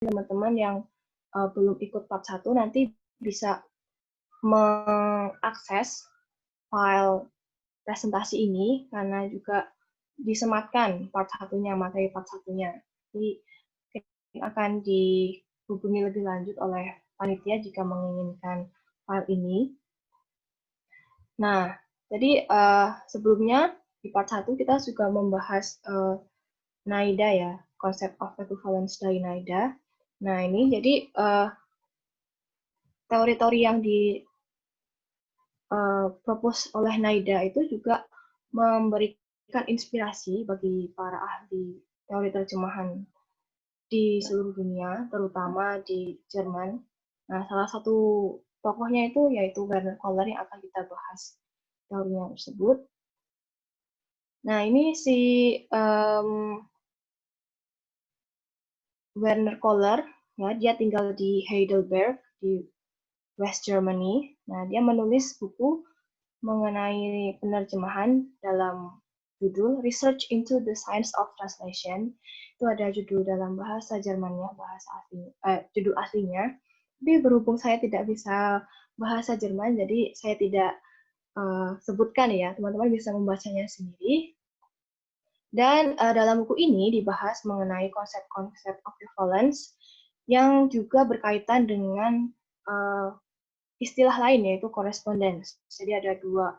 teman-teman yang belum ikut part 1 nanti bisa mengakses file presentasi ini karena juga disematkan part 1-nya, materi part 1-nya. Jadi akan dihubungi lebih lanjut oleh panitia jika menginginkan file ini. Nah, jadi sebelumnya di part 1 kita juga membahas NIDA ya, Concept of Equivalence dari NIDA. Nah, ini jadi teori-teori yang propose oleh NIDA itu juga memberikan inspirasi bagi para ahli teori terjemahan di seluruh dunia, terutama di Jerman. Nah, salah satu tokohnya itu yaitu Werner Kohler yang akan kita bahas teorinya tersebut. Nah, ini si Werner Kohler, ya, dia tinggal di Heidelberg, di West Germany. Nah, dia menulis buku mengenai penerjemahan dalam judul Research into the Science of Translation. Itu ada judul dalam bahasa Jermannya, judul aslinya. Tapi berhubung saya tidak bisa bahasa Jerman, jadi saya tidak sebutkan ya, teman-teman bisa membacanya sendiri. Dan dalam buku ini dibahas mengenai konsep-konsep equivalence yang juga berkaitan dengan istilah lain yaitu correspondence. Jadi ada dua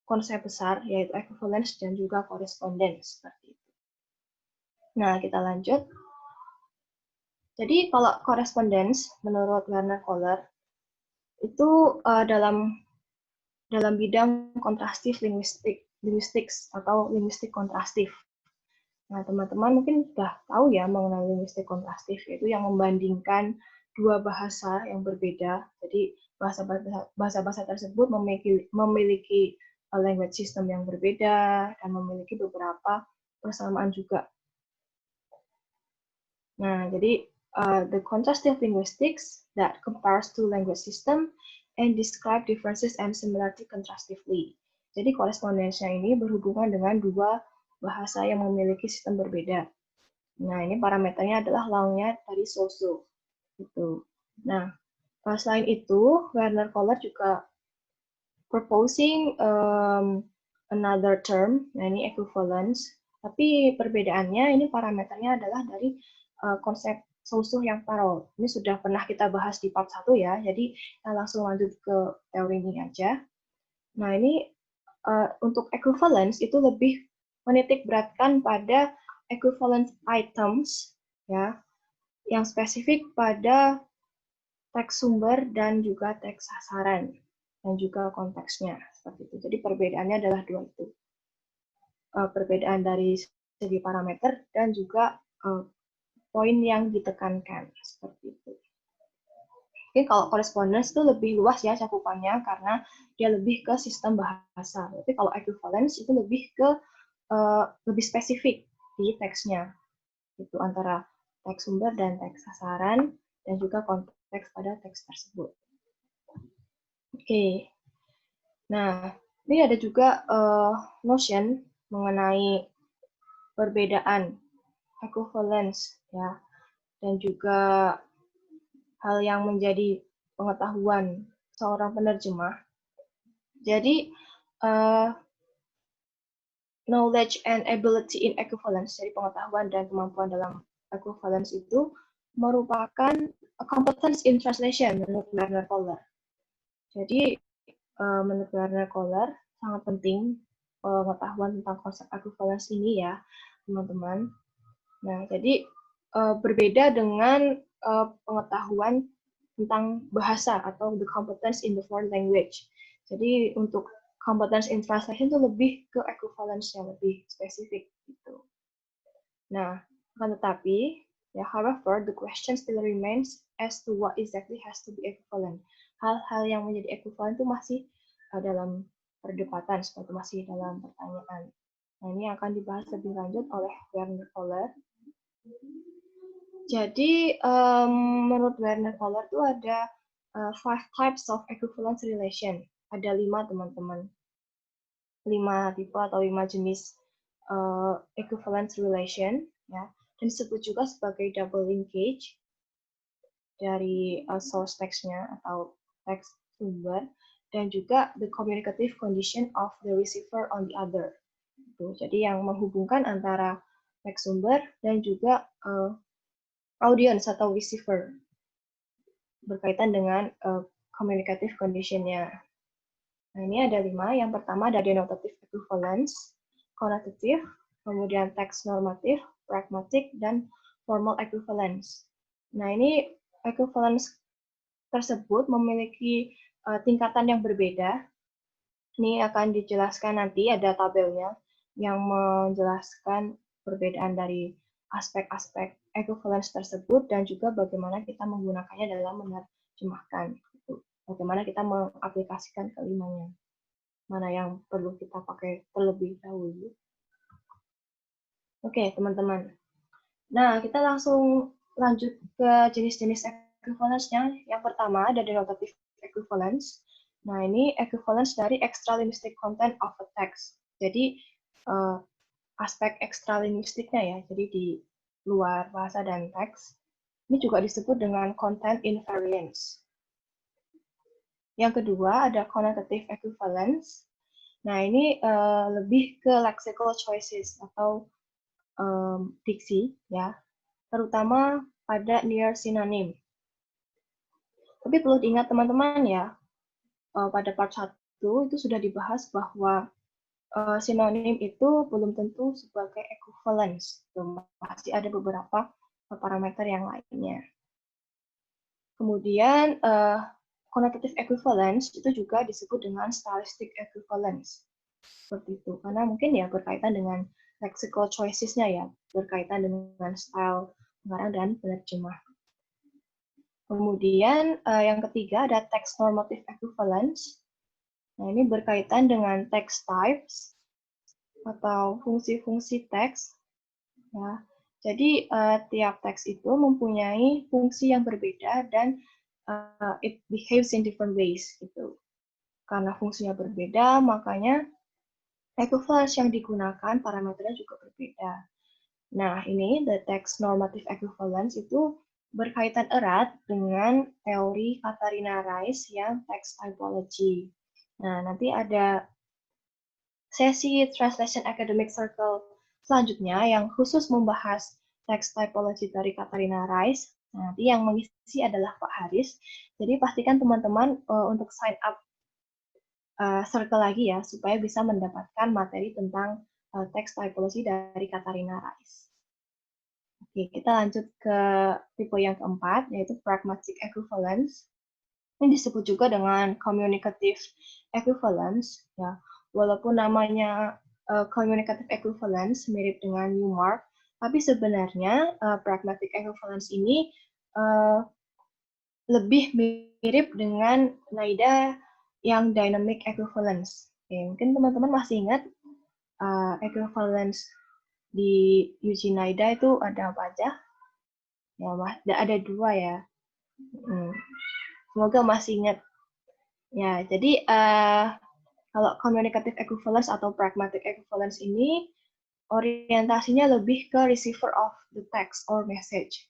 konsep besar yaitu equivalence dan juga correspondence seperti itu. Nah, kita lanjut. Jadi kalau correspondence menurut Werner Kohler itu dalam bidang kontrastif linguistics atau linguistik kontrastif. Nah, teman-teman mungkin sudah tahu ya mengenai linguistik kontrastif, yaitu yang membandingkan dua bahasa yang berbeda. Jadi bahasa-bahasa tersebut memiliki language system yang berbeda dan memiliki beberapa persamaan juga. Nah, jadi the contrastive linguistics that compares two language system and describe differences and similarity contrastively. Jadi korespondensinya ini berhubungan dengan dua bahasa yang memiliki sistem berbeda. Nah, ini parameternya adalah long-nya dari Soso. Gitu. Nah, selain itu, Werner Kohler juga proposing another term, nah ini equivalence. Tapi perbedaannya ini parameternya adalah dari konsep Soso yang parallel. Ini sudah pernah kita bahas di part 1 ya, jadi kita langsung lanjut ke teori ini aja. Nah, ini untuk equivalence itu lebih menitik beratkan pada equivalent items ya yang spesifik pada teks sumber dan juga teks sasaran dan juga konteksnya seperti itu. Jadi perbedaannya adalah dua itu. Perbedaan dari segi parameter dan juga poin yang ditekankan seperti itu. Mungkin kalau correspondence itu lebih luas ya cakupannya karena dia lebih ke sistem bahasa. Tapi kalau equivalence itu lebih ke lebih spesifik di teksnya. Itu antara teks sumber dan teks sasaran dan juga konteks pada teks tersebut. Oke. Nah, ini ada juga notion mengenai perbedaan equivalence ya dan juga hal yang menjadi pengetahuan seorang penerjemah. Jadi knowledge and ability in equivalence, jadi pengetahuan dan kemampuan dalam equivalence itu merupakan competence in translation menurut Werner Kohler. Jadi menurut Werner Kohler sangat penting pengetahuan tentang konsep equivalence ini ya, teman-teman. Nah, jadi berbeda dengan pengetahuan tentang bahasa atau the competence in the foreign language. Jadi untuk competence in translation itu lebih ke equivalence yang lebih spesifik gitu. Nah, akan tetapi ya, however, the question still remains as to what exactly has to be equivalent. Hal-hal yang menjadi equivalent itu masih dalam perdebatan, seperti masih dalam pertanyaan. Nah, ini akan dibahas lebih lanjut oleh Werner Kohler. Jadi, menurut Werner Kohler itu ada 5 types of equivalence relation. Ada 5, teman-teman. 5 tipe atau 5 jenis equivalence relation. Ya. disebut juga sebagai double linkage dari source text-nya atau teks sumber, dan juga the communicative condition of the receiver on the other. Jadi yang menghubungkan antara teks sumber dan juga audience atau receiver berkaitan dengan communicative condition-nya. Nah, ini ada 5. Yang pertama ada denotative equivalence, connotative, kemudian text normative, pragmatic, dan formal equivalence. Nah, ini equivalence tersebut memiliki tingkatan yang berbeda. Ini akan dijelaskan nanti, ada tabelnya yang menjelaskan perbedaan dari aspek-aspek equivalence tersebut dan juga bagaimana kita menggunakannya dalam menerjemahkan. Bagaimana kita mengaplikasikan kelimanya. Mana yang perlu kita pakai terlebih dahulu. Oke, teman-teman. Nah, kita langsung lanjut ke jenis-jenis equivalence-nya. Yang pertama ada denotative equivalence. Nah, ini equivalence dari extralinguistic content of a text. Jadi, aspek extralinguistiknya ya, jadi di luar bahasa dan teks. Ini juga disebut dengan content invariance. Yang kedua ada connotative equivalence. Nah, ini lebih ke lexical choices atau diksi, ya, terutama pada near synonym. Tapi perlu diingat teman-teman ya, pada part 1 itu sudah dibahas bahwa sinonim itu belum tentu sebagai equivalence. Masih ada beberapa parameter yang lainnya. Kemudian, connotative equivalence itu juga disebut dengan stylistic equivalence. Seperti itu. Karena mungkin ya berkaitan dengan lexical choices-nya ya, berkaitan dengan style pengarang dan penerjemah. Kemudian yang ketiga ada text normative equivalence. Nah, ini berkaitan dengan text types atau fungsi-fungsi teks. Ya. Jadi tiap teks itu mempunyai fungsi yang berbeda dan it behaves in different ways gitu. Karena fungsinya berbeda, makanya equivalence yang digunakan parameternya juga berbeda. Nah, ini the text normative equivalence itu berkaitan erat dengan teori Katharina Rice yang text typology. Nah, nanti ada sesi Translation Academic Circle selanjutnya yang khusus membahas text typology dari Katharina Rice. Nah, nanti yang mengisi adalah Pak Haris. Jadi pastikan teman-teman untuk sign up circle lagi ya, supaya bisa mendapatkan materi tentang text typology dari Katharina Rice. Oke, kita lanjut ke tipe yang keempat, yaitu pragmatic equivalence. Ini disebut juga dengan communicative equivalence. Ya. Walaupun namanya communicative equivalence mirip dengan Newmark, tapi sebenarnya pragmatic equivalence ini lebih mirip dengan NAIDA yang dynamic equivalence. Oke, mungkin teman-teman masih ingat equivalence di UG NAIDA itu ada apa aja? Ya, ada 2 ya. Semoga masih ingat. Ya, jadi kalau communicative equivalence atau pragmatic equivalence ini orientasinya lebih ke receiver of the text or message.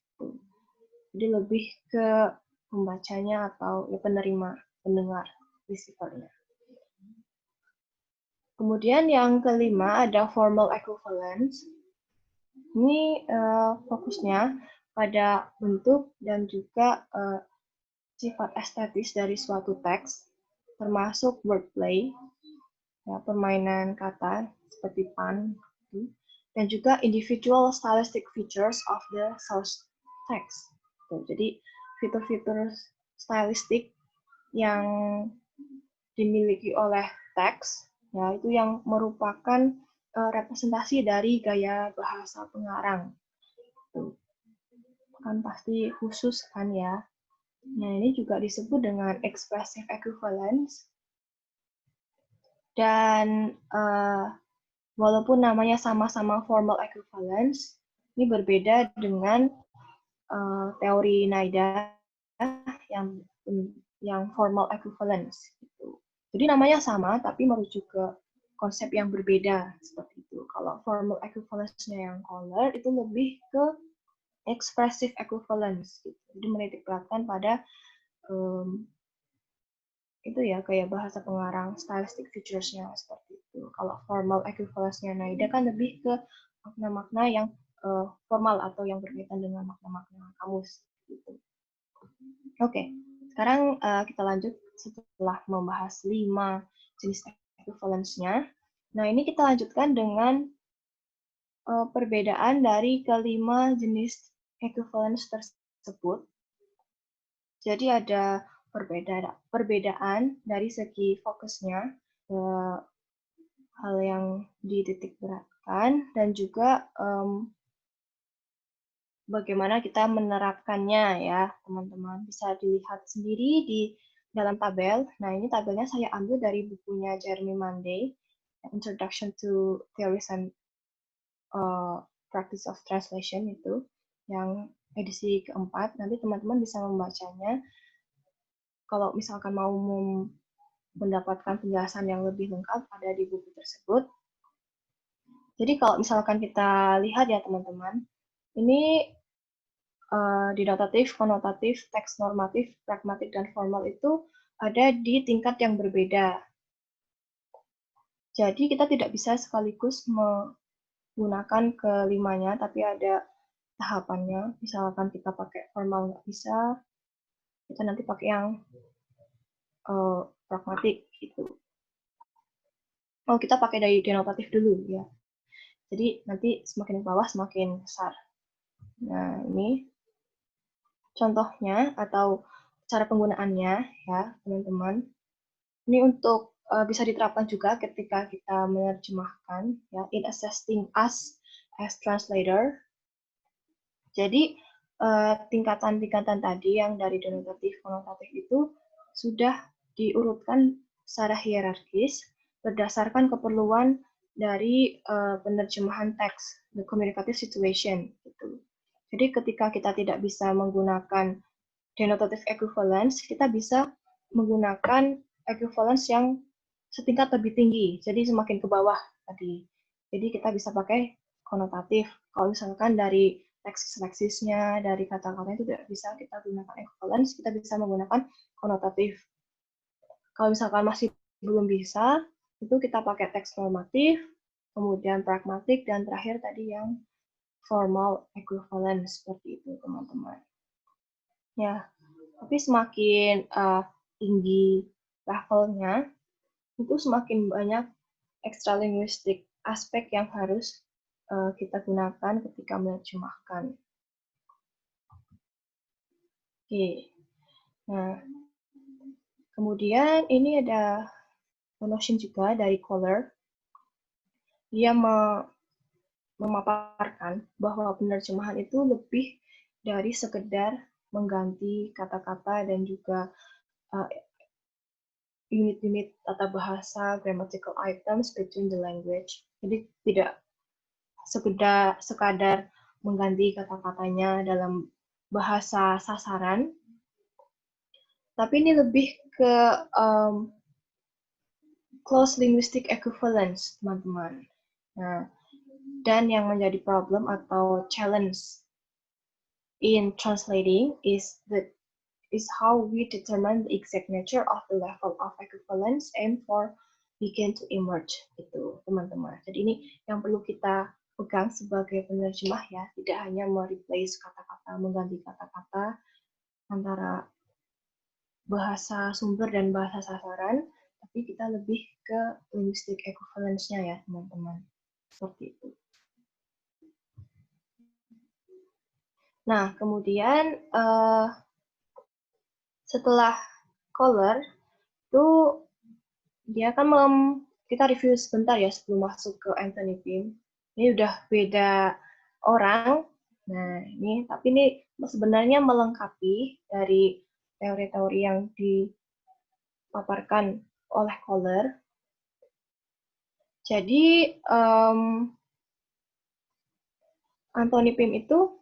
Jadi lebih ke pembacanya atau ya, pendengar, receivernya. Kemudian yang kelima ada formal equivalence. Ini fokusnya pada bentuk dan juga sifat estetis dari suatu teks, termasuk wordplay, ya, permainan kata seperti pun, dan juga individual stylistic features of the source text. Jadi fitur-fitur stylistik yang dimiliki oleh teks, ya itu yang merupakan representasi dari gaya bahasa pengarang. Kan pasti khusus kan ya. Nah, ini juga disebut dengan expressive equivalence. Dan walaupun namanya sama-sama formal equivalence, ini berbeda dengan teori NAIDA yang formal equivalence. Gitu. Jadi namanya sama, tapi merujuk ke konsep yang berbeda seperti itu. Kalau formal equivalence-nya yang Kohler itu lebih ke expressive equivalence. Gitu. Jadi menitik beratkan pada itu ya kayak bahasa pengarang stylistic features-nya seperti itu. Kalau formal equivalence-nya Naida kan lebih ke makna-makna yang formal atau yang berkaitan dengan makna-makna kamus. Gitu. Oke, sekarang kita lanjut setelah membahas 5 jenis equivalence-nya. Nah, ini kita lanjutkan dengan perbedaan dari kelima jenis equivalence tersebut. Jadi ada perbedaan dari segi fokusnya, hal yang dititik beratkan, dan juga bagaimana kita menerapkannya ya, teman-teman. Bisa dilihat sendiri di dalam tabel. Nah, ini tabelnya saya ambil dari bukunya Jeremy Monday, Introduction to Theories and Practice of Translation itu, yang edisi keempat. Nanti teman-teman bisa membacanya. Kalau misalkan mau mendapatkan penjelasan yang lebih lengkap ada di buku tersebut. Jadi kalau misalkan kita lihat ya teman-teman, ini denotatif, konotatif, teks normatif, pragmatik, dan formal itu ada di tingkat yang berbeda. Jadi kita tidak bisa sekaligus menggunakan kelimanya, tapi ada tahapannya. Misalkan kita pakai formal nggak bisa, kita nanti pakai yang pragmatik gitu. Oh, kita pakai dari denotatif dulu ya. Jadi nanti semakin ke bawah semakin besar. Nah, ini contohnya atau cara penggunaannya ya, teman-teman. Ini untuk bisa diterapkan juga ketika kita menerjemahkan ya, in assessing us as translator. Jadi tingkatan-tingkatan tadi yang dari denotatif konotatif itu sudah diurutkan secara hierarkis berdasarkan keperluan dari penerjemahan teks, the communicative situation gitu. Jadi ketika kita tidak bisa menggunakan denotative equivalence, kita bisa menggunakan equivalence yang setingkat lebih tinggi, jadi semakin ke bawah tadi. Jadi kita bisa pakai konotatif. Kalau misalkan dari leksis-leksisnya, dari kata-katanya itu tidak bisa kita gunakan equivalence, kita bisa menggunakan konotatif. Kalau misalkan masih belum bisa, itu kita pakai teks normatif, kemudian pragmatik, dan terakhir tadi yang formal equivalence, seperti itu teman-teman. Ya, tapi semakin tinggi levelnya, itu semakin banyak extralinguistic aspek yang harus kita gunakan ketika menerjemahkan. Oke, nah kemudian ini ada notion juga dari Kohler. Dia memaparkan bahwa penerjemahan itu lebih dari sekedar mengganti kata-kata dan juga unit-unit tata bahasa, grammatical items between the language. Jadi tidak sekadar mengganti kata-katanya dalam bahasa sasaran, tapi ini lebih ke close linguistic equivalence, teman-teman. Nah, dan yang menjadi problem atau challenge in translating is how we determine the exact nature of the level of equivalence and for begin to emerge itu teman-teman. Jadi ini yang perlu kita pegang sebagai penerjemah ya, tidak hanya mereplace kata-kata, mengganti kata-kata antara bahasa sumber dan bahasa sasaran, tapi kita lebih ke linguistic equivalence-nya ya teman-teman. Seperti itu. Nah, kemudian setelah Kohler itu dia kan kita review sebentar ya sebelum masuk ke Anthony Pym. Ini udah beda orang. Nah, ini tapi ini sebenarnya melengkapi dari teori-teori yang dipaparkan oleh Kohler. Jadi Anthony Pym itu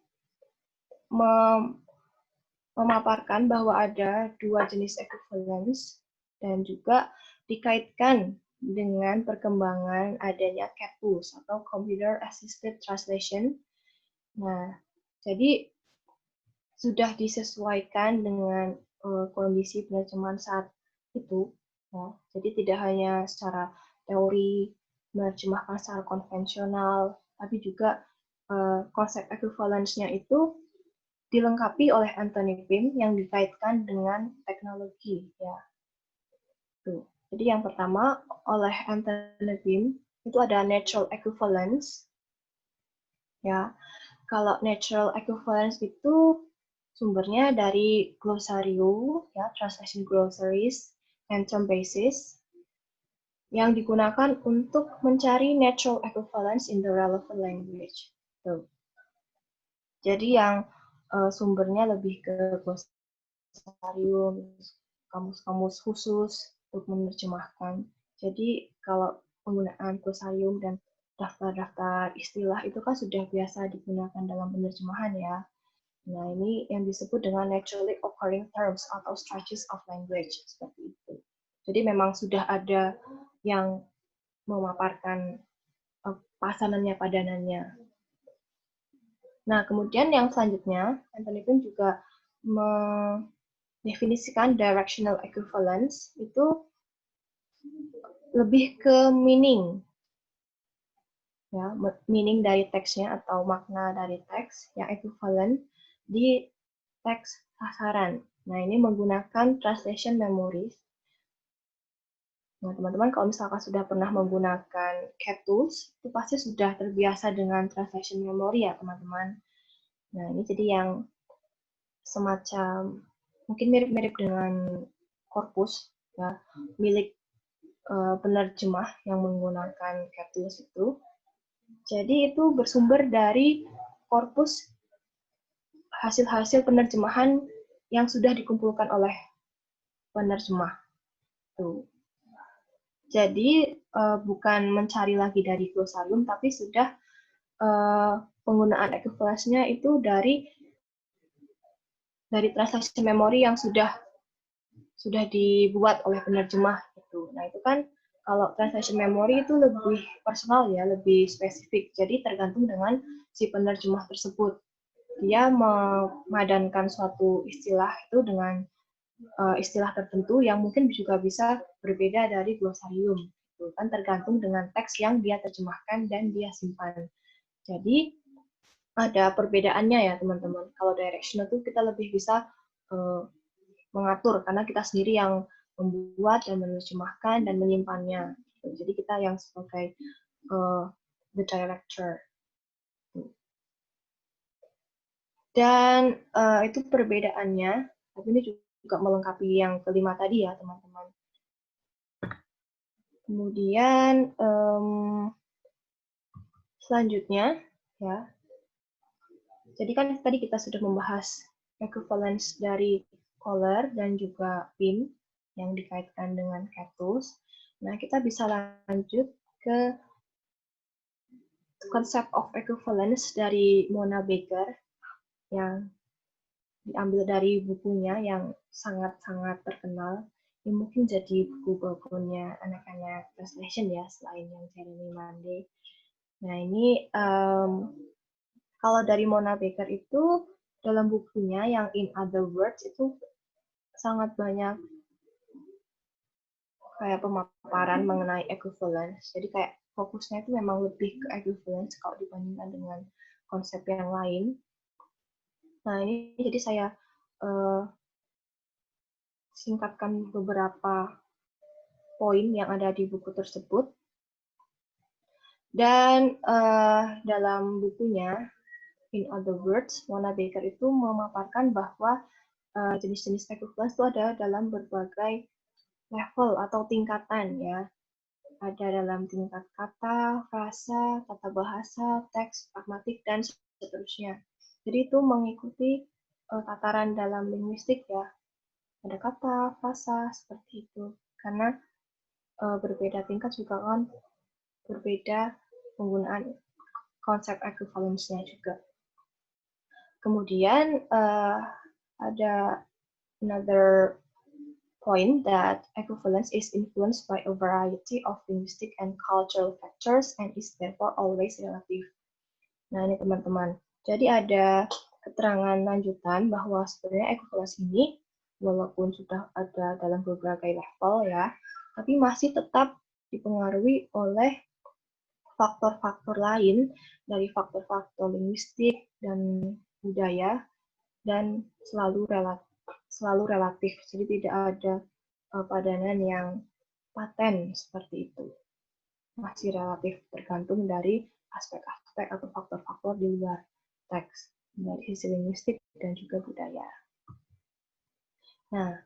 memaparkan bahwa ada dua jenis equivalence dan juga dikaitkan dengan perkembangan adanya CAT tools atau Computer Assisted Translation. Nah, Jadi sudah disesuaikan dengan kondisi penerjemahan saat itu. Ya. Jadi tidak hanya secara teori menerjemahkan secara konvensional, tapi juga konsep equivalence-nya itu dilengkapi oleh Anthony Pym yang dikaitkan dengan teknologi. Ya. Tuh. Jadi yang pertama oleh Anthony Pym itu ada natural equivalence. Ya, kalau natural equivalence itu sumbernya dari glossarium, ya, translation glossaries, and term basis, yang digunakan untuk mencari natural equivalence in the relevant language. Tuh. Jadi yang sumbernya lebih ke glossarium, kamus-kamus khusus untuk menerjemahkan. Jadi kalau penggunaan glossarium dan daftar-daftar istilah itu kan sudah biasa digunakan dalam penerjemahan ya. Nah, ini yang disebut dengan naturally occurring terms atau structures of language, seperti itu. Jadi memang sudah ada yang memaparkan pasanannya, padanannya. Nah, kemudian yang selanjutnya, Anthony Pym juga mendefinisikan directional equivalence, itu lebih ke meaning. Ya, meaning dari teksnya atau makna dari teks yang equivalent di teks sasaran. Nah, ini menggunakan translation memories. Nah, teman-teman kalau misalkan sudah pernah menggunakan CAT tools, itu pasti sudah terbiasa dengan translation memory ya, teman-teman. Nah, ini jadi yang semacam mungkin mirip-mirip dengan korpus ya, milik penerjemah yang menggunakan CAT tools itu. Jadi itu bersumber dari korpus hasil-hasil penerjemahan yang sudah dikumpulkan oleh penerjemah. Tuh. Jadi bukan mencari lagi dari glossarium, tapi sudah penggunaan equivalence-nya itu dari translation memory yang sudah dibuat oleh penerjemah gitu. Nah, itu kan kalau translation memory itu lebih personal ya, lebih spesifik. Jadi tergantung dengan si penerjemah tersebut. Dia memadankan suatu istilah itu dengan istilah tertentu yang mungkin juga bisa berbeda dari glossarium. Gitu. Kan tergantung dengan teks yang dia terjemahkan dan dia simpan. Jadi ada perbedaannya ya teman-teman. Kalau directional itu kita lebih bisa mengatur karena kita sendiri yang membuat dan menerjemahkan dan menyimpannya. Jadi kita yang sebagai the director. Dan itu perbedaannya, tapi ini juga melengkapi yang kelima tadi ya teman-teman. Kemudian selanjutnya ya. Jadi kan tadi kita sudah membahas equivalence dari Kohler dan juga Pym yang dikaitkan dengan CAT tools. Nah, kita bisa lanjut ke konsep of equivalence dari Mona Baker yang diambil dari bukunya yang sangat-sangat terkenal. Ini mungkin jadi buku-bukunya anak-anak translation ya, selain yang Jeremy Monday. Nah, ini kalau dari Mona Baker itu dalam bukunya yang In Other Words itu sangat banyak kayak pemaparan mengenai equivalence. Jadi kayak fokusnya itu memang lebih ke equivalence kalau dibandingkan dengan konsep yang lain. Nah, ini jadi saya singkatkan beberapa poin yang ada di buku tersebut. Dan dalam bukunya, In Other Words, Mona Baker itu memaparkan bahwa jenis-jenis equivalence itu ada dalam berbagai level atau tingkatan ya. Ada dalam tingkat kata, frasa, tata bahasa, teks, pragmatik, dan seterusnya. Jadi itu mengikuti tataran dalam linguistik ya. Ada kata, frasa, seperti itu. Karena berbeda tingkat juga kan berbeda penggunaan konsep equivalence-nya juga. Kemudian ada another point that equivalence is influenced by a variety of linguistic and cultural factors and is therefore always relative. Nah, ini teman-teman. Jadi ada keterangan lanjutan bahwa sebenarnya equivalence ini walaupun sudah ada dalam berbagai level ya, tapi masih tetap dipengaruhi oleh faktor-faktor lain dari faktor-faktor linguistik dan budaya dan selalu relatif. Jadi tidak ada padanan yang paten seperti itu. Masih relatif tergantung dari aspek-aspek atau faktor-faktor di luar teks dari sisi linguistik dan juga budaya. Nah,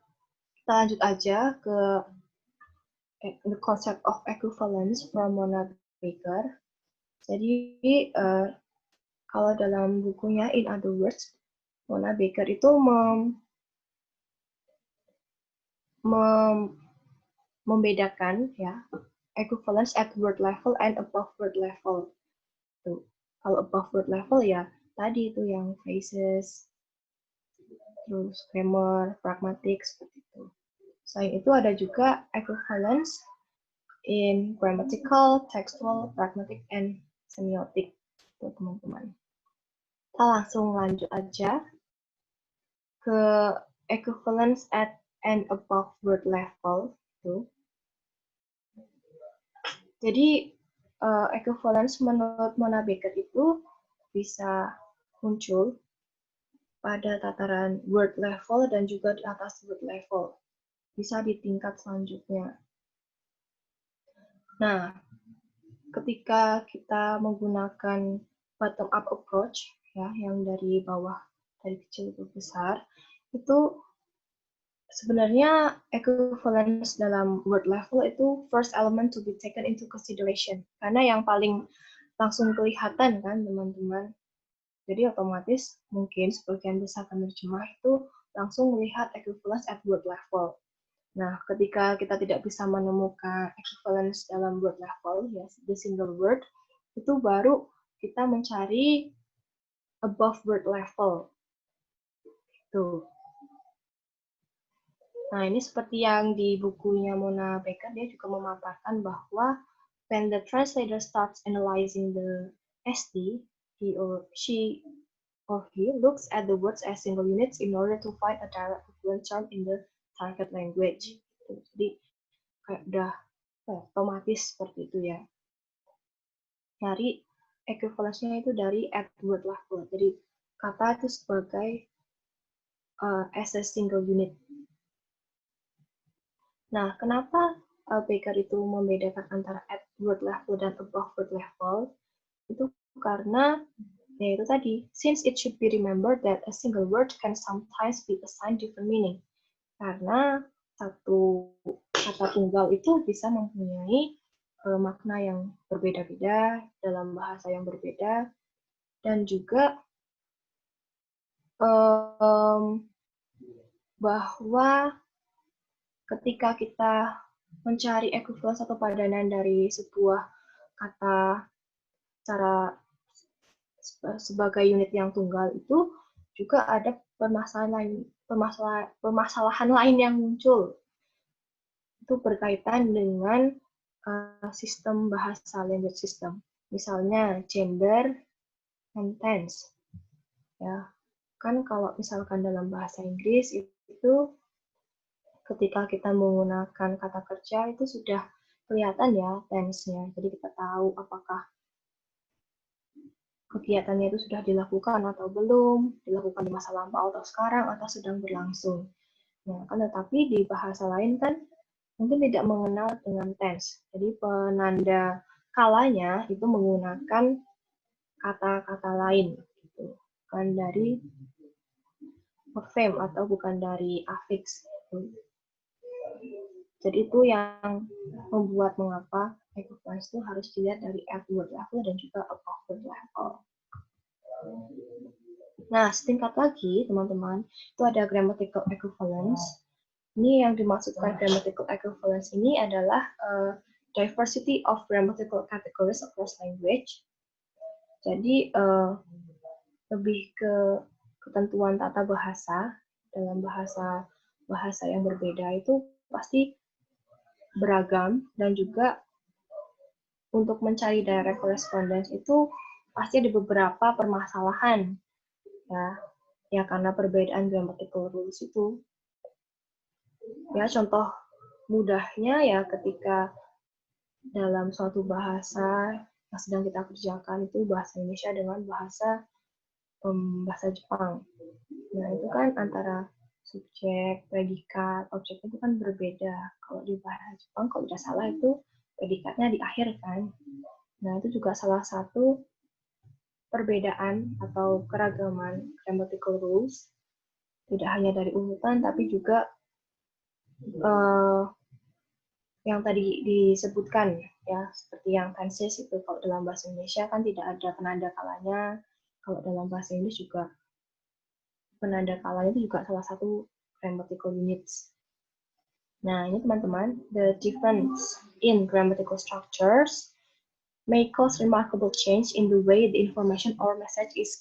kita lanjut aja ke the concept of equivalence from Mona Baker. Jadi kalau dalam bukunya In Other Words, Mona Baker itu membedakan ya equivalence at word level and above word level. Tuh. Kalau above word level ya tadi itu yang phrases, terus grammar, pragmatic seperti itu. Selain itu ada juga equivalence in grammatical, textual, pragmatic, and semiotic. Tuh teman-teman. Kita langsung lanjut aja ke equivalence at and above word level. Tuh. Jadi equivalence menurut Mona Baker itu bisa muncul pada tataran word level dan juga di atas word level. Bisa di tingkat selanjutnya. Nah, ketika kita menggunakan bottom up approach ya, yang dari bawah dari kecil ke besar, itu sebenarnya equivalence dalam word level itu first element to be taken into consideration. Karena yang paling langsung kelihatan kan teman-teman. Jadi otomatis mungkin sebagian besar penerjemah itu langsung melihat equivalence at word level. Nah, ketika kita tidak bisa menemukan equivalence dalam word level, ya, the single word, itu baru kita mencari above word level. Tuh. Nah, ini seperti yang di bukunya Mona Baker, dia juga memaparkan bahwa when the translator starts analyzing the ST, he or she or he looks at the words as single units in order to find a direct equivalent term in the target language. Jadi kayak udah otomatis seperti itu ya. Nyari equivalence-nya itu dari at word level. Jadi kata itu sebagai as a single unit. Nah, kenapa Baker itu membedakan antara at word level dan above word level? Itu karena ya itu tadi, since it should be remembered that a single word can sometimes be assigned different meaning. Karena satu kata tunggal itu bisa mempunyai makna yang berbeda-beda dalam bahasa yang berbeda dan juga bahwa ketika kita mencari equivalence atau padanan dari sebuah kata secara sebagai unit yang tunggal itu juga ada permasalahan lain yang muncul. Itu berkaitan dengan sistem bahasa language system. Misalnya gender and tense. Ya, kan kalau misalkan dalam bahasa Inggris itu ketika kita menggunakan kata kerja itu sudah kelihatan ya tense-nya. Jadi kita tahu apakah kegiatannya itu sudah dilakukan atau belum, dilakukan di masa lampau atau sekarang, atau sedang berlangsung. Nah, kan tetapi di bahasa lain kan mungkin tidak mengenal dengan tense. Jadi penanda kalanya itu menggunakan kata-kata lain, gitu. Bukan dari morfem atau bukan dari afiks. Gitu. Jadi itu yang membuat mengapa equivalence itu harus dilihat dari at word level dan juga above word level. Nah, setingkat lagi, teman-teman, itu ada grammatical equivalence. Ini yang dimaksudkan grammatical equivalence ini adalah diversity of grammatical categories across language. Jadi, lebih ke ketentuan tata bahasa dalam bahasa yang berbeda itu pasti beragam dan juga untuk mencari direct correspondence itu pasti ada beberapa permasalahan Ya karena perbedaan grammatical rules itu. Ya contoh mudahnya ya ketika dalam suatu bahasa yang sedang kita kerjakan itu bahasa Indonesia dengan bahasa Jepang. Nah, itu kan antara subjek, predikat, objek itu kan berbeda. Kalau di bahasa Jepang, kalau tidak salah itu predikatnya di akhir kan. Nah, itu juga salah satu perbedaan atau keragaman grammatical rules. Tidak hanya dari urutan, tapi juga yang tadi disebutkan, ya seperti yang tenses itu kalau dalam bahasa Indonesia kan tidak ada penanda kalanya. Kalau dalam bahasa Inggris juga penanda kalanya itu juga salah satu grammatical units. Nah, ini teman-teman, the difference in grammatical structures may cause remarkable change in the way the information or message is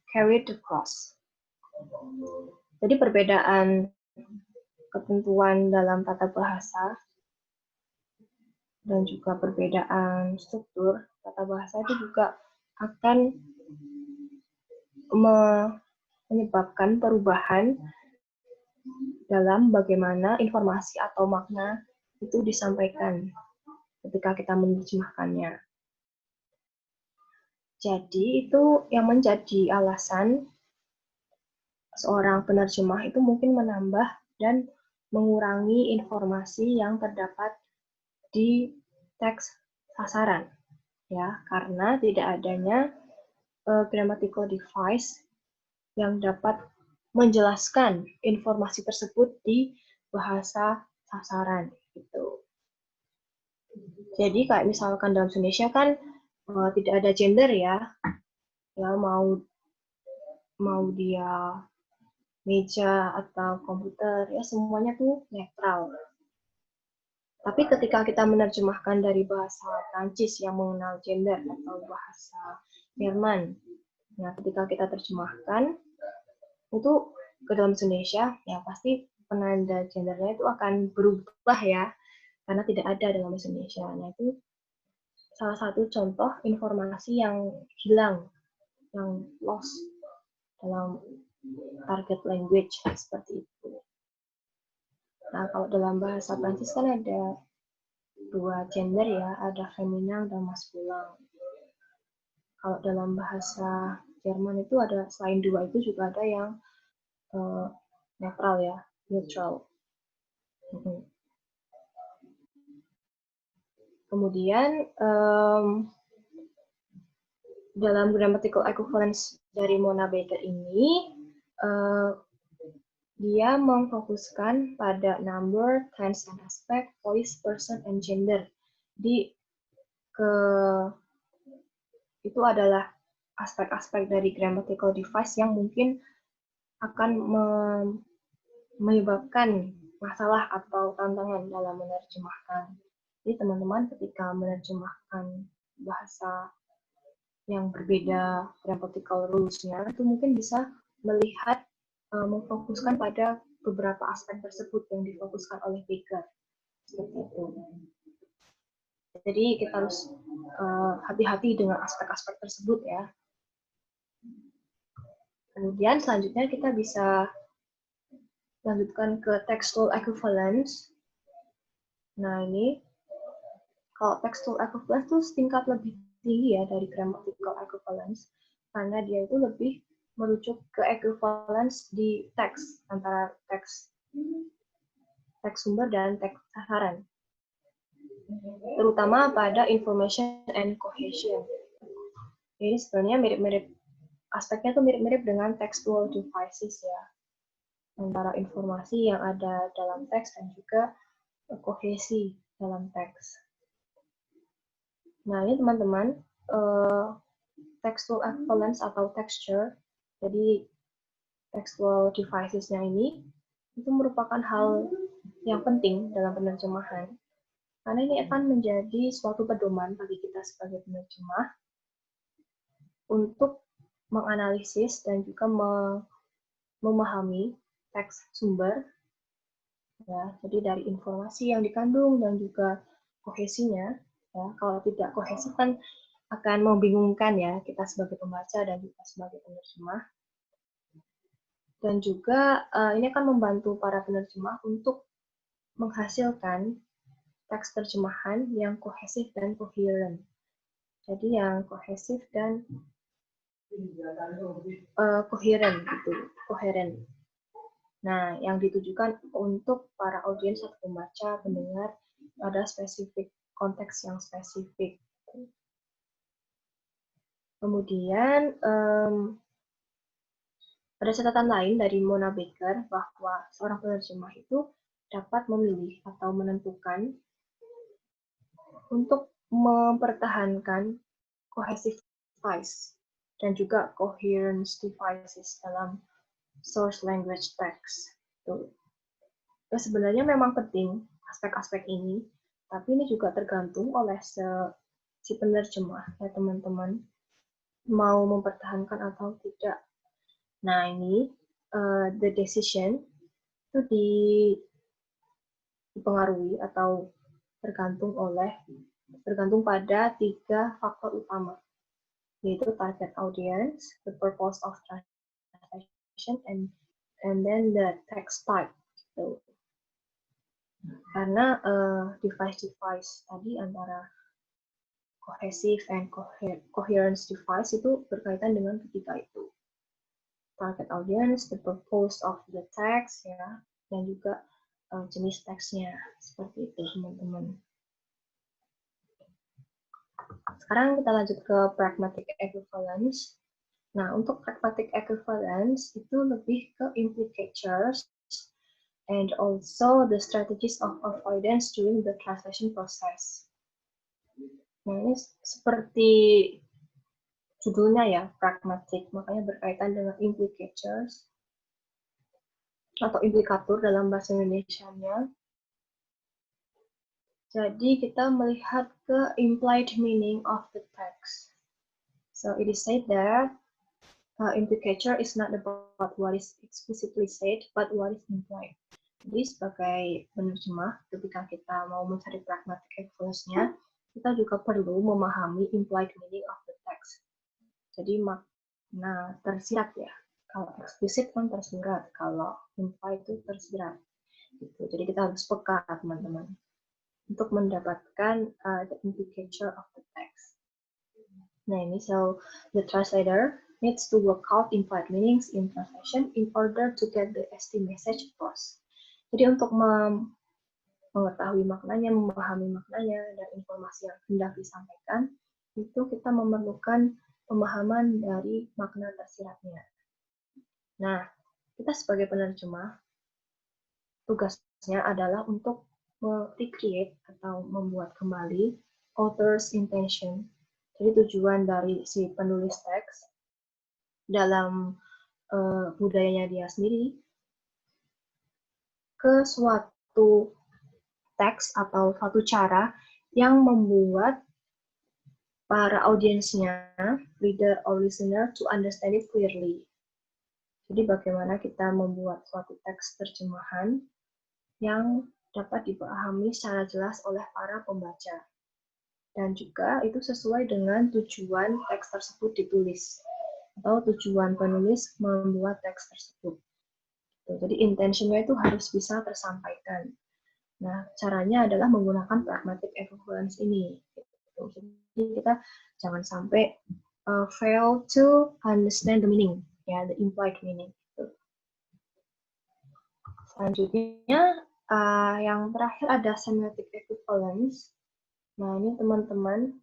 carried across. Jadi perbedaan ketentuan dalam tata bahasa dan juga perbedaan struktur tata bahasa itu juga akan menyebabkan perubahan dalam bagaimana informasi atau makna itu disampaikan ketika kita menerjemahkannya. Jadi itu yang menjadi alasan seorang penerjemah itu mungkin menambah dan mengurangi informasi yang terdapat di teks sasaran, ya, karena tidak adanya grammatical device yang dapat menjelaskan informasi tersebut di bahasa sasaran gitu. Jadi kayak misalkan dalam Indonesia kan tidak ada gender ya mau dia meja atau komputer ya semuanya tuh netral. Tapi ketika kita menerjemahkan dari bahasa Prancis yang mengenal gender atau bahasa Jerman, nah ketika kita terjemahkan itu ke dalam Indonesia, ya pasti penanda gendernya itu akan berubah ya, karena tidak ada dalam bahasa Indonesia. Nah itu salah satu contoh informasi yang hilang, yang lost dalam target language seperti itu. Nah kalau dalam bahasa Prancis kan ada dua gender ya, ada feminin dan maskulin. Kalau dalam bahasa Jerman itu ada selain dua itu juga ada yang netral ya, neutral. Kemudian dalam grammatical equivalence dari Mona Baker ini dia memfokuskan pada number, tense, and aspect, voice, person, and gender. Jadi itu adalah aspek-aspek dari grammatical device yang mungkin akan menyebabkan masalah atau tantangan dalam menerjemahkan. Jadi teman-teman ketika menerjemahkan bahasa yang berbeda grammatical rules-nya, itu mungkin bisa melihat, memfokuskan pada beberapa aspek tersebut yang difokuskan oleh Baker. Seperti itu. Jadi kita harus hati-hati dengan aspek-aspek tersebut ya. Kemudian selanjutnya kita bisa lanjutkan ke textual equivalence. Nah ini, kalau textual equivalence itu setingkat lebih tinggi ya dari grammatical equivalence, karena dia itu lebih merujuk ke equivalence di teks, antara teks sumber dan teks sasaran. Terutama pada information and cohesion. Jadi sebenarnya mirip-mirip, aspeknya tuh mirip-mirip dengan textual devices ya. Antara informasi yang ada dalam teks dan juga kohesi dalam teks. Nah ini teman-teman, textual equivalence atau texture, jadi textual devices-nya ini, itu merupakan hal yang penting dalam penerjemahan. Karena ini akan menjadi suatu pedoman bagi kita sebagai penerjemah untuk menganalisis dan juga memahami teks sumber. Ya, jadi dari informasi yang dikandung dan juga kohesinya. Ya, kalau tidak kohesi kan akan membingungkan ya kita sebagai pembaca dan kita sebagai penerjemah. Dan juga ini akan membantu para penerjemah untuk menghasilkan teks terjemahan yang kohesif dan koheren. Jadi yang kohesif dan koheren gitu, koheren. Nah, yang ditujukan untuk para audiens atau pembaca, pendengar pada spesifik konteks yang spesifik. Kemudian ada catatan lain dari Mona Baker bahwa seorang penerjemah itu dapat memilih atau menentukan untuk mempertahankan cohesive device dan juga coherence devices dalam source language text. Ya, sebenarnya memang penting aspek-aspek ini, tapi ini juga tergantung oleh si penerjemah ya teman-teman mau mempertahankan atau tidak. Nah ini the decision itu dipengaruhi atau tergantung pada 3 faktor utama, yaitu target audience, the purpose of translation, and then the text type. So, karena device tadi antara cohesive and coherence device itu berkaitan dengan ketiga itu. Target audience, the purpose of the text, ya, dan juga jenis teksnya. Seperti itu, teman-teman. Sekarang kita lanjut ke pragmatic equivalence. Nah, untuk pragmatic equivalence itu lebih ke implicatures and also the strategies of avoidance during the translation process. Nah, ini seperti judulnya ya, pragmatic, makanya berkaitan dengan implicatures atau implikatur dalam bahasa Indonesianya. Jadi kita melihat ke implied meaning of the text. So it is said that implicature is not about what is explicitly said, but what is implied. Jadi sebagai penerjemah, ketika kita mau mencari pragmatic equivalence-nya, kita juga perlu memahami implied meaning of the text. Jadi makna tersirat ya. Kalau eksplisit kan tersirat, kalau implied itu tersirat. Gitu. Jadi kita harus peka, teman-teman, untuk mendapatkan the implicature of the text. Nah ini, so the translator needs to work out implied meanings in translation in order to get the ST message across. Jadi untuk mengetahui maknanya, memahami maknanya, dan informasi yang hendak disampaikan, itu kita memerlukan pemahaman dari makna tersiratnya. Nah, kita sebagai penerjemah, tugasnya adalah untuk recreate atau membuat kembali author's intention. Jadi tujuan dari si penulis teks dalam budayanya dia sendiri ke suatu teks atau suatu cara yang membuat para audiensnya, reader or listener, to understand it clearly. Jadi bagaimana kita membuat suatu teks terjemahan yang dapat dipahami secara jelas oleh para pembaca. Dan juga itu sesuai dengan tujuan teks tersebut ditulis, atau tujuan penulis membuat teks tersebut. Jadi intentionnya itu harus bisa tersampaikan. Nah, caranya adalah menggunakan pragmatic equivalence ini. Jadi kita jangan sampai fail to understand the meaning, ya, the implied meaning. Selanjutnya, yang terakhir ada semiotic equivalence. Nah, ini teman-teman,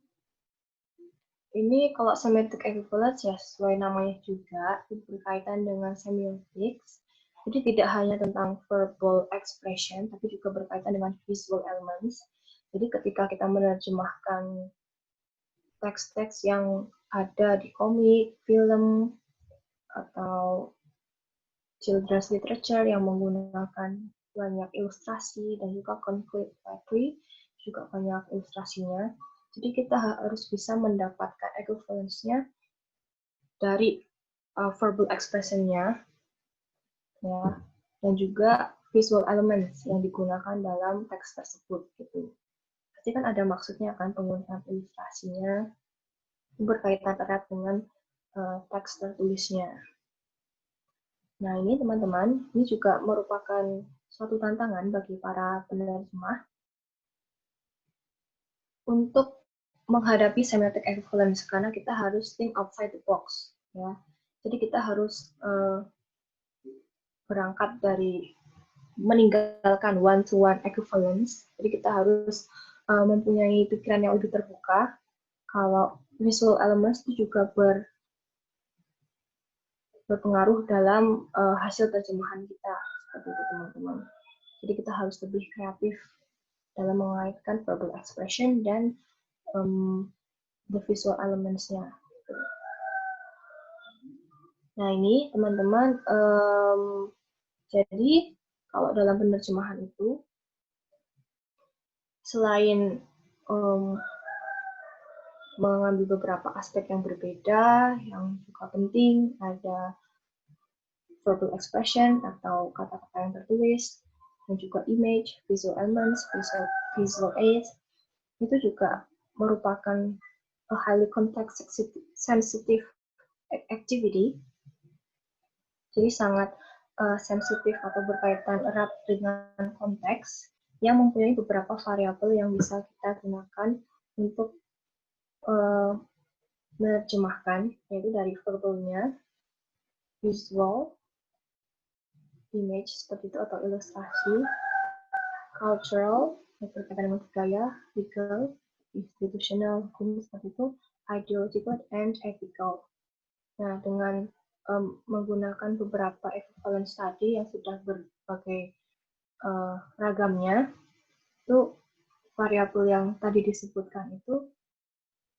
ini kalau semiotic equivalence ya sesuai namanya juga, berkaitan dengan semiotics. Jadi tidak hanya tentang verbal expression, tapi juga berkaitan dengan visual elements. Jadi ketika kita menerjemahkan teks-teks yang ada di komik, film, atau children's literature yang menggunakan banyak ilustrasi dan juga concrete poetry, juga banyak ilustrasinya. Jadi kita harus bisa mendapatkan equivalence-nya dari verbal expression-nya, ya, dan juga visual elements yang digunakan dalam teks tersebut. Gitu. Pasti kan ada maksudnya kan penggunaan ilustrasinya berkaitan erat dengan teks tertulisnya. Nah, ini teman-teman, ini juga merupakan suatu tantangan bagi para penerjemah untuk menghadapi semiotic equivalence karena kita harus think outside the box, ya. Jadi kita harus berangkat dari meninggalkan one-to-one equivalence. Jadi kita harus mempunyai pikiran yang lebih terbuka. Kalau visual elements itu juga berpengaruh dalam hasil terjemahan kita, seperti itu teman-teman. Jadi kita harus lebih kreatif dalam mengaitkan verbal expression dan the visual elements-nya. Nah ini teman-teman, jadi kalau dalam penerjemahan itu, selain mengambil beberapa aspek yang berbeda, yang juga penting, ada verbal expression atau kata-kata yang tertulis, dan juga image, visual elements, visual aids, itu juga merupakan a highly context sensitive activity, jadi sangat sensitif atau berkaitan erat dengan konteks yang mempunyai beberapa variabel yang bisa kita gunakan untuk menerjemahkan, yaitu dari verbalnya, visual, image seperti itu atau ilustrasi, cultural, berkaitan dengan budaya, legal, institutional, hukum seperti itu, ideological, and ethical. Nah, dengan menggunakan beberapa equivalence tadi yang sudah berbagai ragamnya, itu variabel yang tadi disebutkan itu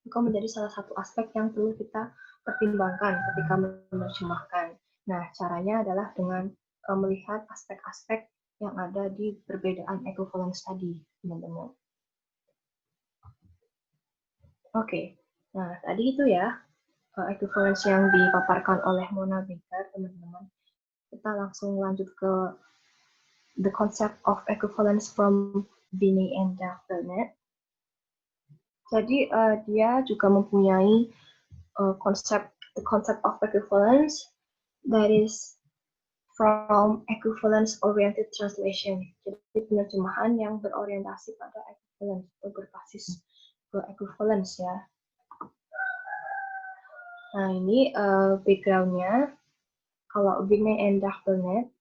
juga menjadi salah satu aspek yang perlu kita pertimbangkan ketika menerjemahkan. Nah, caranya adalah dengan melihat aspek-aspek yang ada di perbedaan equivalence tadi, teman-teman. Oke, nah tadi itu ya equivalence yang dipaparkan oleh Mona Baker, teman-teman. Kita langsung lanjut ke the concept of equivalence from Binet and Burnett. Jadi dia juga mempunyai the concept of equivalence that is from equivalence-oriented translation. Jadi penerjemahan yang berorientasi pada equivalence atau berbasis ke equivalence ya. Nah ini background-nya, kalau Binet and Burnett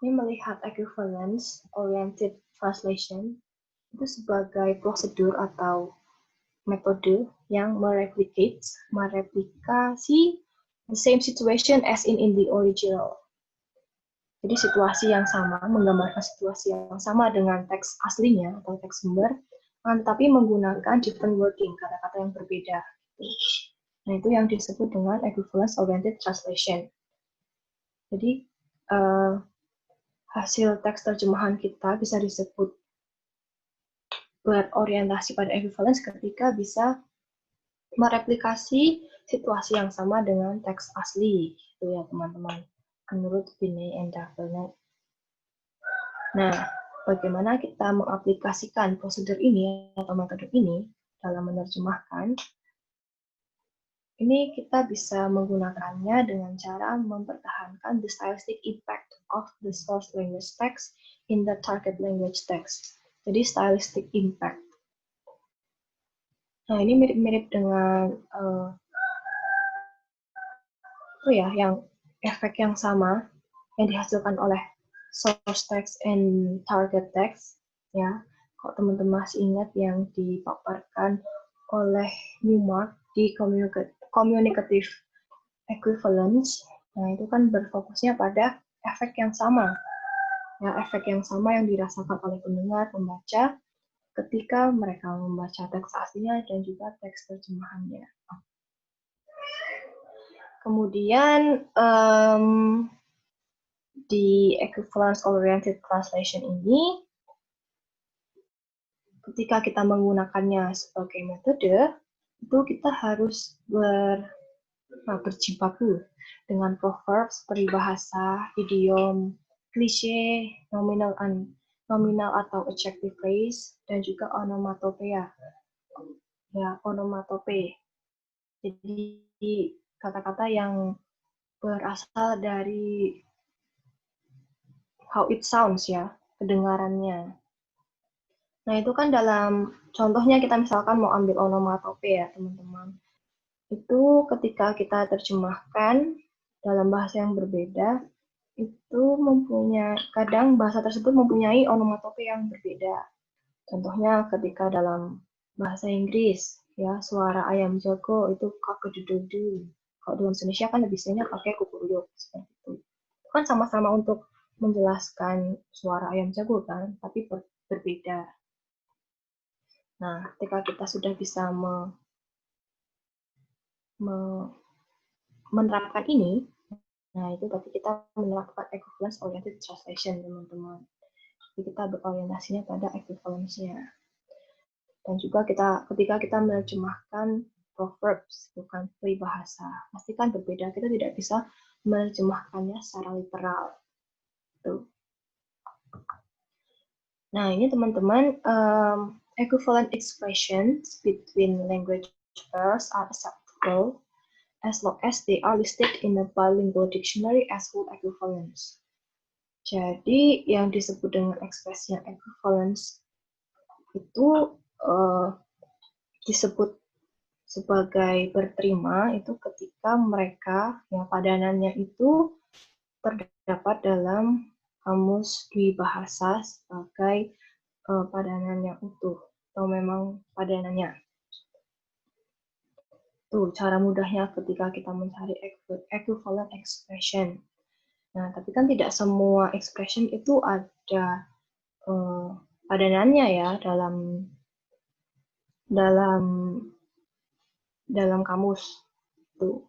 ini melihat equivalence-oriented translation itu sebagai prosedur atau metode yang mereplikasi the same situation as in the original. Jadi situasi yang sama, menggambarkan situasi yang sama dengan teks aslinya atau teks sumber, tetapi menggunakan different wording, kata-kata yang berbeda. Nah, itu yang disebut dengan equivalence-oriented translation. Jadi, hasil teks terjemahan kita bisa disebut berorientasi pada equivalence ketika bisa mereplikasi situasi yang sama dengan teks asli, gitu ya teman-teman. Menurut Binet and Burnett. Nah, bagaimana kita mengaplikasikan prosedur ini atau metode ini dalam menerjemahkan? Ini kita bisa menggunakannya dengan cara mempertahankan the stylistic impact of the source language text in the target language text. Jadi stylistic impact. Nah, ini mirip-mirip dengan yang efek yang sama yang dihasilkan oleh source text and target text, ya. Kalau teman-teman masih ingat yang dipaparkan oleh Newmark di communicative equivalence, nah itu kan berfokusnya pada efek yang sama, ya, efek yang sama yang dirasakan oleh pendengar, pembaca, ketika mereka membaca teks aslinya dan juga teks terjemahannya. Kemudian di equivalence-oriented translation ini, ketika kita menggunakannya sebagai metode, itu kita harus berjibaku dengan proverbs, peribahasa, idiom, klise, nominal atau adjective phrase, dan juga onomatopoeia. Ya, onomatope. Jadi kata-kata yang berasal dari how it sounds ya, kedengarannya. Nah, itu kan dalam contohnya kita misalkan mau ambil onomatope ya, teman-teman. Itu ketika kita terjemahkan dalam bahasa yang berbeda, itu kadang bahasa tersebut mempunyai onomatope yang berbeda. Contohnya ketika dalam bahasa Inggris, ya suara ayam jago itu cock-a-doodle-doo. Kalau dalam Indonesia kan lebih seringnya pakai kukuruyuk seperti itu. Itu kan sama-sama untuk menjelaskan suara ayam jago kan, tapi berbeda. Nah, ketika kita sudah bisa menerapkan ini, nah itu berarti kita menerapkan equivalence oriented translation, teman-teman. Jadi kita berorientasinya pada equivalence-nya. Dan juga ketika kita menerjemahkan proverbs, bukan peribahasa, pasti kan berbeda. Kita tidak bisa menerjemahkannya secara literal. Tuh. Nah, ini teman-teman, equivalent expressions between language pairs are acceptable as long as they are listed in a bilingual dictionary as full equivalence. Jadi, yang disebut dengan ekspresi yang equivalence itu disebut sebagai berterima itu ketika mereka yang padanannya itu terdapat dalam kamus dwibahasa sebagai padanan yang utuh atau memang padanannya. Tuh, cara mudahnya ketika kita mencari equivalent expression. Nah, tapi kan tidak semua expression itu ada padanannya ya dalam kamus. Tuh.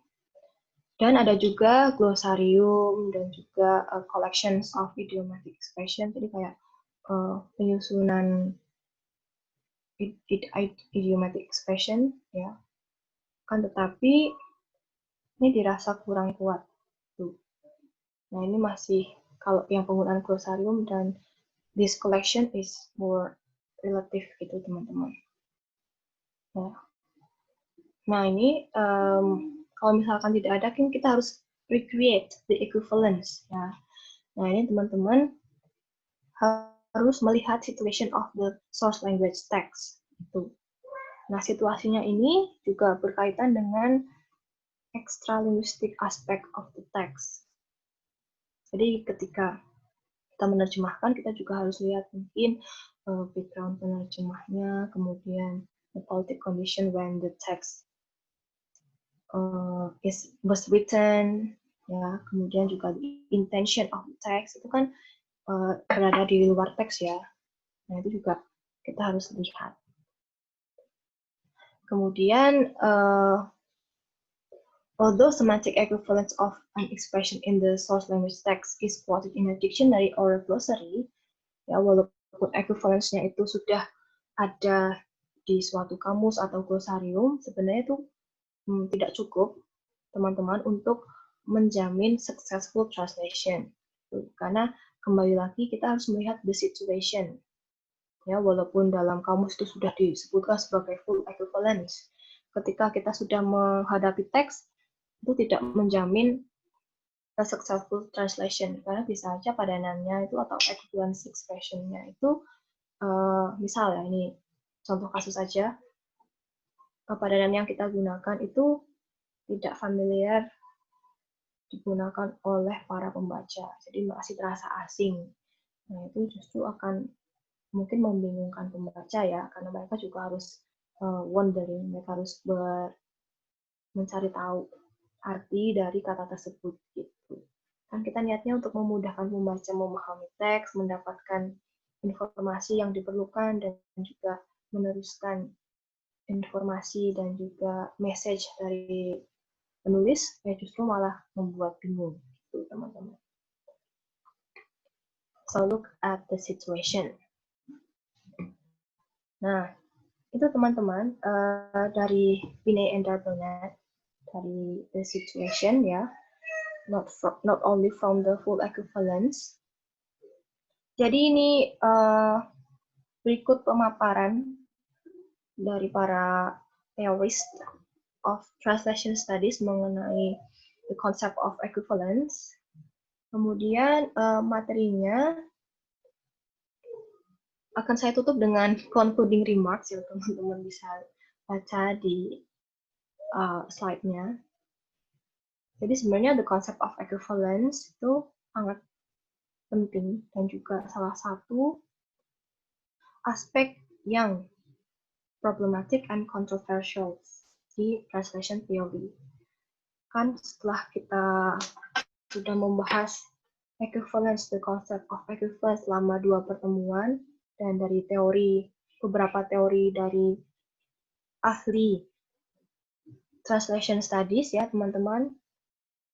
Dan ada juga glosarium dan juga collections of idiomatic expression. Jadi kayak penyusunan idiomatic expression ya. Kan tetapi ini dirasa kurang kuat. Tuh. Nah, ini masih kalau yang penggunaan glosarium dan this collection is more relative gitu, teman-teman. Nah, ini kalau misalkan tidak ada, kan kita harus recreate the equivalence. Ya. Nah, ini teman-teman harus melihat situation of the source language text. Itu. Nah, situasinya ini juga berkaitan dengan extra-linguistic aspect of the text. Jadi, ketika kita menerjemahkan, kita juga harus lihat mungkin background penerjemahnya, kemudian the politic condition when the text was written, ya, kemudian juga the intention of the text itu kan berada di luar teks ya. Nah, itu juga kita harus lihat. Kemudian, although semantic equivalence of an expression in the source language text is quoted in a dictionary or a glossary, ya, walaupun equivalence-nya itu sudah ada di suatu kamus atau glosarium, sebenarnya itu tidak cukup, teman-teman, untuk menjamin successful translation. Karena kembali lagi kita harus melihat the situation. Ya, walaupun dalam kamus itu sudah disebutkan sebagai full equivalence, ketika kita sudah menghadapi teks, itu tidak menjamin a successful translation, karena bisa saja padanannya itu atau equivalence expression-nya itu, misal ya, ini contoh kasus saja, padanan yang kita gunakan itu tidak familiar digunakan oleh para pembaca, jadi masih terasa asing. Nah, itu justru akan mungkin membingungkan pembaca ya, karena mereka juga harus wondering, mereka harus mencari tahu arti dari kata tersebut gitu. Kan kita niatnya untuk memudahkan pembaca memahami teks, mendapatkan informasi yang diperlukan dan juga meneruskan informasi dan juga message dari penulis, ya justru malah membuat bingung gitu, teman-teman. So look at the situation. Nah, itu teman-teman dari Binet and Burnett dari the situation ya, not only from the full equivalence. Jadi ini berikut pemaparan dari para theorist of translation studies mengenai the concept of equivalence. Kemudian materinya akan saya tutup dengan concluding remarks, ya teman-teman bisa baca di slide-nya. Jadi sebenarnya the concept of equivalence itu sangat penting dan juga salah satu aspek yang problematic and controversial di translation theory. Kan setelah kita sudah membahas equivalence, the concept of equivalence selama 2 pertemuan, dan dari beberapa teori dari ahli translation studies ya teman-teman,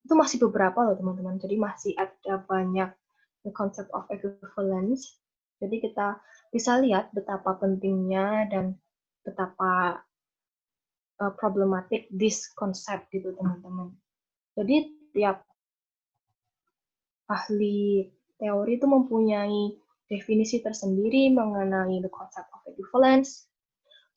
itu masih beberapa loh teman-teman, jadi masih ada banyak the concept of equivalence. Jadi kita bisa lihat betapa pentingnya dan betapa problematic this concept gitu teman-teman. Jadi tiap ahli teori itu mempunyai definisi tersendiri mengenai the concept of equivalence.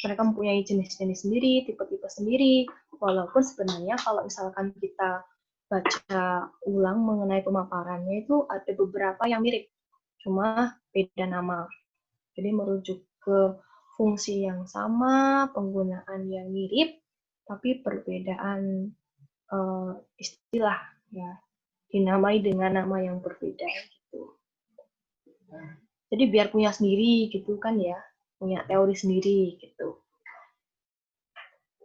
Mereka mempunyai jenis-jenis sendiri, tipe-tipe sendiri, walaupun sebenarnya kalau misalkan kita baca ulang mengenai pemaparannya itu ada beberapa yang mirip, cuma beda nama. Jadi merujuk ke fungsi yang sama, penggunaan yang mirip, tapi perbedaan istilah, ya, dinamai dengan nama yang berbeda gitu. Jadi biar punya sendiri gitu kan ya, punya teori sendiri gitu.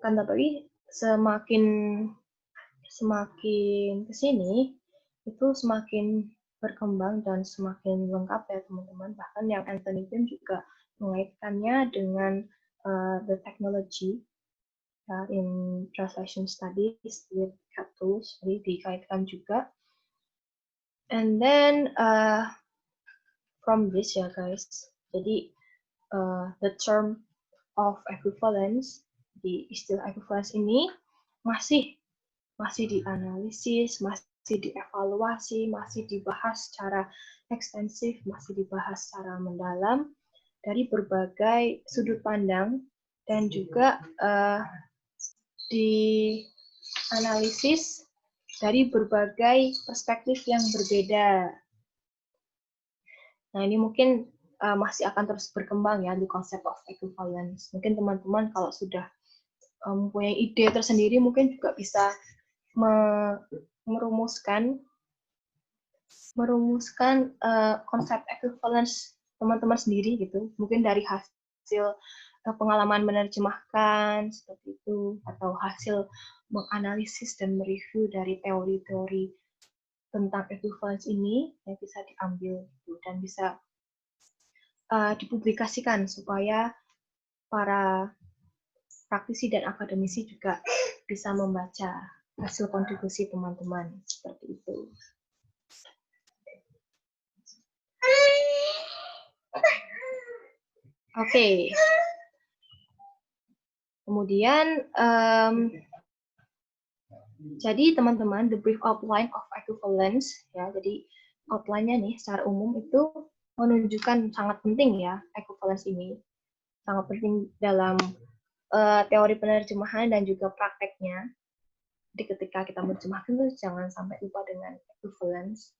Kan tapi semakin ke sini itu semakin berkembang dan semakin lengkap ya teman-teman. Bahkan yang Anthony Pym juga mengaitkannya dengan the technology in translation studies with CAT tools, jadi dikaitkan juga. And then from this ya guys, jadi the term of equivalence, di istilah equivalence ini masih dianalisis, masih dievaluasi, masih dibahas secara ekstensif, masih dibahas secara mendalam dari berbagai sudut pandang dan juga dianalisis dari berbagai perspektif yang berbeda. Nah, ini mungkin masih akan terus berkembang ya di konsep of equivalence. Mungkin teman-teman kalau sudah mempunyai ide tersendiri mungkin juga bisa merumuskan konsep equivalence teman-teman sendiri gitu. Mungkin dari hasil pengalaman menerjemahkan seperti itu, atau hasil menganalisis dan mereview dari teori-teori tentang equivalence ini yang bisa diambil gitu, dan bisa dipublikasikan supaya para praktisi dan akademisi juga bisa membaca hasil kontribusi teman-teman seperti itu. Oke. Kemudian jadi teman-teman, the brief outline of equivalence ya. Jadi outline-nya nih secara umum itu menunjukkan sangat penting ya equivalence ini. Sangat penting dalam teori penerjemahan dan juga prakteknya. Jadi ketika kita menerjemahkan tuh jangan sampai lupa dengan equivalence.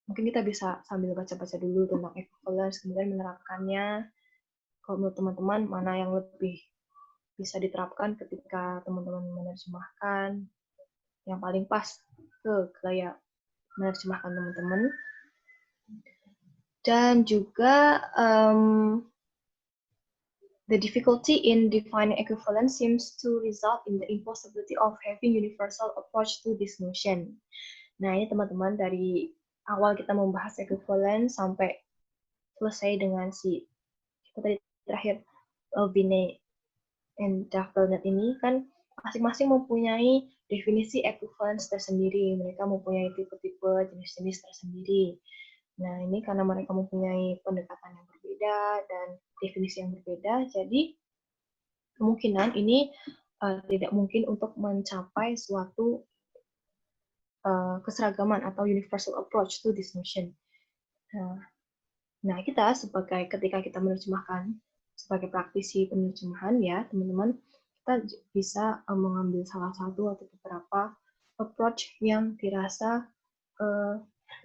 Mungkin kita bisa sambil baca-baca dulu tentang equivalence, kemudian menerapkannya. Kalau menurut teman-teman, mana yang lebih bisa diterapkan ketika teman-teman menerjemahkan, yang paling pas ke gaya menerjemahkan teman-teman. Dan juga the difficulty in defining equivalence seems to result in the impossibility of having universal approach to this notion. Nah, ini teman-teman dari awal kita membahas equivalence sampai selesai dengan kita tadi terakhir Binet and Dafelnet ini kan masing-masing mempunyai definisi equivalence tersendiri. Mereka mempunyai tipe-tipe jenis-jenis tersendiri. Nah, ini karena mereka mempunyai pendekatan yang berbeda dan definisi yang berbeda, jadi kemungkinan ini tidak mungkin untuk mencapai suatu keseragaman atau universal approach to this notion. Nah, kita ketika kita menerjemahkan sebagai praktisi penerjemahan ya, teman-teman, kita bisa mengambil salah satu atau beberapa approach yang dirasa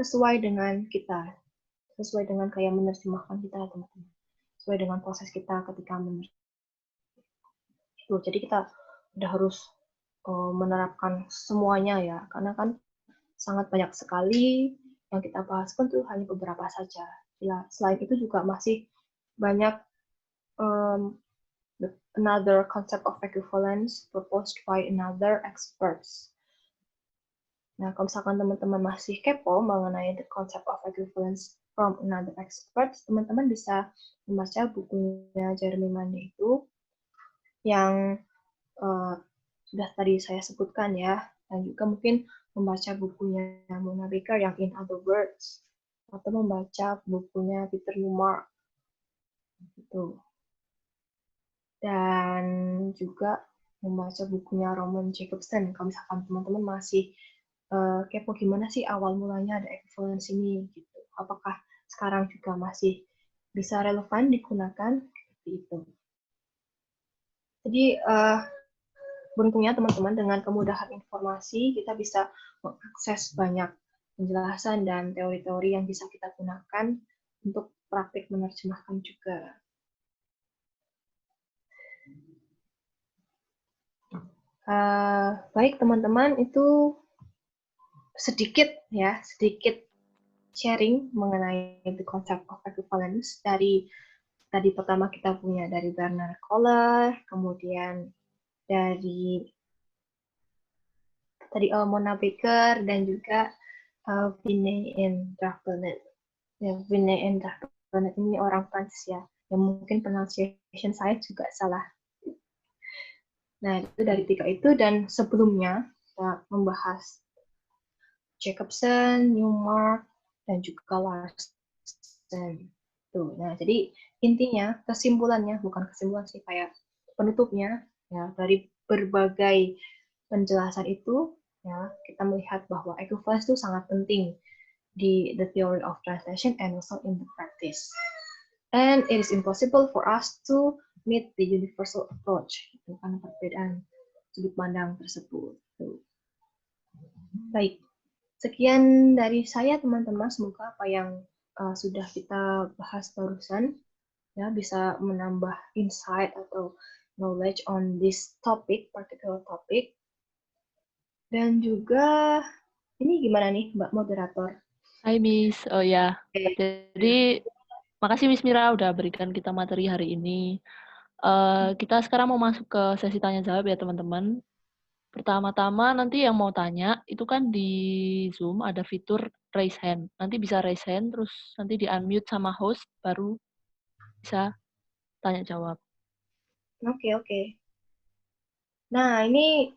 sesuai dengan kita, sesuai dengan kayak menerjemahkan kita, teman-teman, sesuai dengan proses kita ketika menerjemahkan. Jadi kita udah harus menerapkan semuanya ya, karena kan sangat banyak sekali yang kita bahas pun tuh hanya beberapa saja. Ya, selain itu juga masih banyak another concept of equivalence proposed by another experts. Nah, kalau misalkan teman-teman masih kepo mengenai the concept of equivalence from another experts, teman-teman bisa membaca bukunya Jeremy Monday itu yang sudah tadi saya sebutkan ya, dan juga mungkin membaca bukunya Mona Baker yang In Other Words, atau membaca bukunya Peter Newmark gitu. Dan juga membaca bukunya Roman Jacobson kalau misalkan teman-teman masih kepo gimana sih awal mulanya ada equivalence ini gitu. Apakah sekarang juga masih bisa relevan digunakan seperti itu. Jadi beruntungnya teman-teman dengan kemudahan informasi kita bisa mengakses banyak penjelasan dan teori-teori yang bisa kita gunakan untuk praktik menerjemahkan juga. Baik teman-teman, itu sedikit sharing mengenai the concept of equivalence dari tadi pertama kita punya dari Bernard Kohler, kemudian dari tadi Mona Baker dan juga Vinay and Drachtelnet. Ya, Vinay and Drachtelnet ini orang Prancis ya, yang mungkin pronunciation saya juga salah. Nah, itu dari 3 itu, dan sebelumnya kita membahas Jacobson, Newmark, dan juga Larson. Tuh, nah, jadi intinya, kesimpulannya, bukan kesimpulan sih, kayak penutupnya, ya, dari berbagai penjelasan itu, ya, kita melihat bahwa equivalence itu sangat penting di the theory of translation and also in the practice. And it is impossible for us to meet the universal approach, itu karena perbedaan sudut pandang tersebut. Tuh. Baik. Sekian dari saya teman-teman, semoga apa yang sudah kita bahas barusan ya bisa menambah insight atau knowledge on this topic, particular topic. Dan juga ini gimana nih Mbak Moderator? Hai Miss, oh ya. Jadi makasih Miss Mira udah berikan kita materi hari ini. Kita sekarang mau masuk ke sesi tanya jawab ya teman-teman. Pertama-tama nanti yang mau tanya itu kan di Zoom ada fitur raise hand. Nanti bisa raise hand terus nanti di unmute sama host baru bisa tanya jawab. Oke. Nah, ini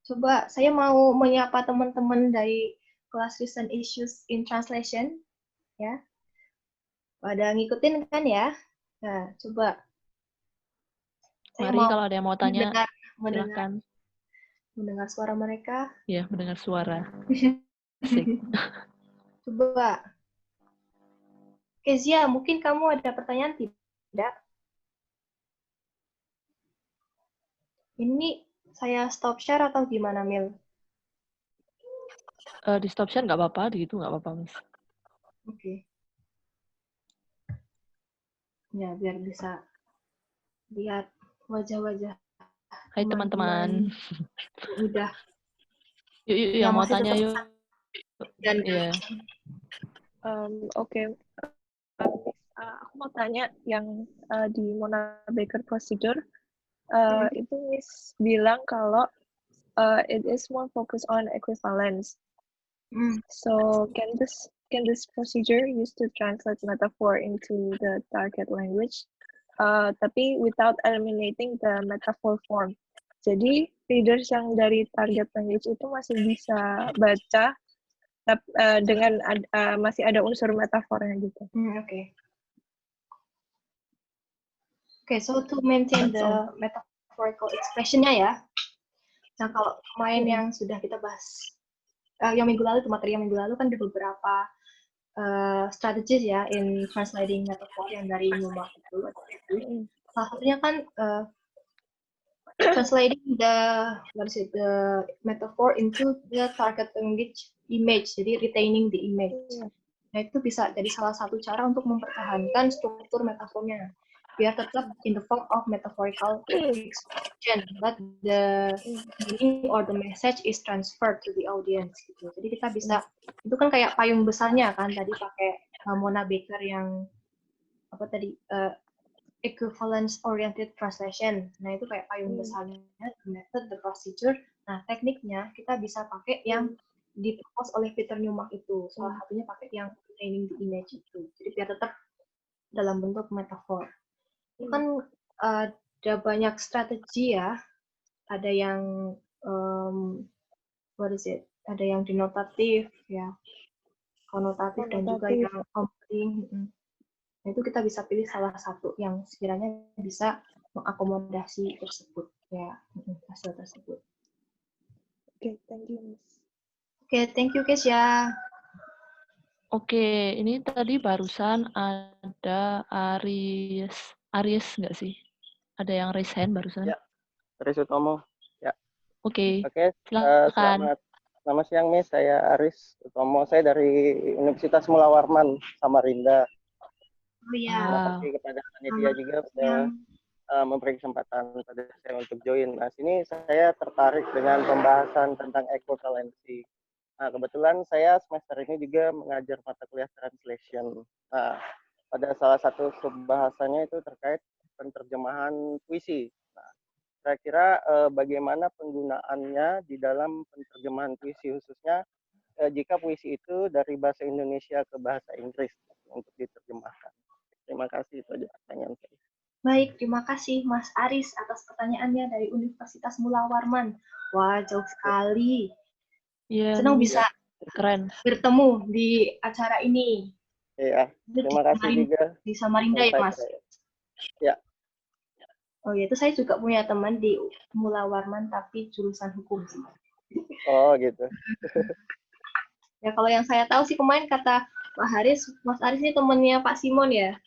coba saya mau menyapa teman-teman dari kelas Recent Issues in Translation ya. Pada ngikutin kan ya? Nah, coba saya Mari mau kalau ada yang mau tanya mendengar suara mereka. Ya, mendengar suara. Asik. Coba. Kezia, mungkin kamu ada pertanyaan tidak? Ini saya stop share atau gimana, Mil? Di stop share nggak apa-apa, di itu nggak apa-apa, Miss. Oke. Ya, biar bisa lihat wajah-wajah. Hai teman-teman. Udah. Yuk, yang mau tanya yuk. Dan Oke. Aku mau tanya yang di Mona Baker procedure itu Miss bilang kalau it is more focused on equivalence. So can this procedure used to translate metaphor into the target language, tapi without eliminating the metaphor form. Jadi readers yang dari target language itu masih bisa baca dengan masih ada unsur metafornya gitu. Oke, so to maintain the metaphorical expression-nya ya. Nah, kalau kemarin yang sudah kita bahas, yang minggu lalu, materi yang minggu lalu kan ada beberapa strategies ya in translating metaphor yang dari Newmark itu. Salah satunya kan translating the metaphor into the target language image, jadi retaining the image. Nah, itu bisa jadi salah satu cara untuk mempertahankan struktur metafornya, biar tetap in the form of metaphorical expression, but the meaning or the message is transferred to the audience gitu. Jadi kita bisa, itu kan kayak payung besarnya kan, tadi pakai Mona Baker yang apa tadi, equivalence oriented translation. Nah, itu kayak payung besarnya, the method, the procedure. Nah, tekniknya kita bisa pakai yang dipropose oleh Peter Newmark itu. Salah satunya pakai yang retaining the image itu. Jadi biar tetap dalam bentuk metafor. Itu kan ada banyak strategi ya. Ada yang what is it? Ada yang denotatif ya, konotatif dan juga yang opening. Nah, itu kita bisa pilih salah satu yang sekiranya bisa mengakomodasi tersebut ya, hasil tersebut. Oke, thank you, Miss. Oke, thank you, Kesya. Oke, ini tadi barusan ada Aries nggak sih? Ada yang raise hand barusan? Ya, Aris Utomo. Ya. Oke, Oke, silakan. selamat siang, Miss. Saya Aris Utomo. Saya dari Universitas Mula Warman, Samarinda. Oh iya. Terima kasih kepada panitia juga sudah memberi kesempatan pada saya untuk join. Nah, sini saya tertarik dengan pembahasan tentang equivalency. Nah, kebetulan saya semester ini juga mengajar mata kuliah translation. Nah, pada salah satu subbahasanya itu terkait penerjemahan puisi. Nah, kira-kira bagaimana penggunaannya di dalam penerjemahan puisi, khususnya jika puisi itu dari bahasa Indonesia ke bahasa Inggris untuk diterjemahkan. Terima kasih, itu aja pertanyaan saya. Baik, terima kasih Mas Aris atas pertanyaannya dari Universitas Mula Warman. Wah, jauh sekali. Iya, Senang bisa keren bertemu di acara ini. Iya, terima kasih juga. Di Samarinda ya, Mas? Ya. Oh ya, itu saya juga punya teman di Mula Warman, tapi jurusan hukum sih. Oh, gitu. Ya, kalau yang saya tahu sih kemarin kata Mas Aris ini temannya Pak Simon ya?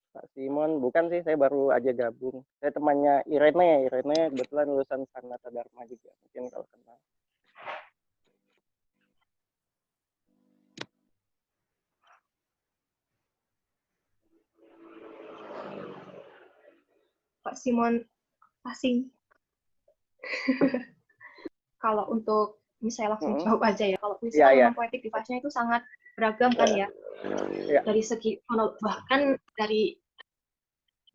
Pak Simon, bukan sih, saya baru aja gabung. Saya temannya Irene kebetulan lulusan Sanata Dharma juga, mungkin kalau kenal. Pak Simon asing. Kalau untuk ini saya langsung jawab aja ya. Kalau puisi memang poetic device-nya itu sangat beragam kan ya. Dari segi bahkan dari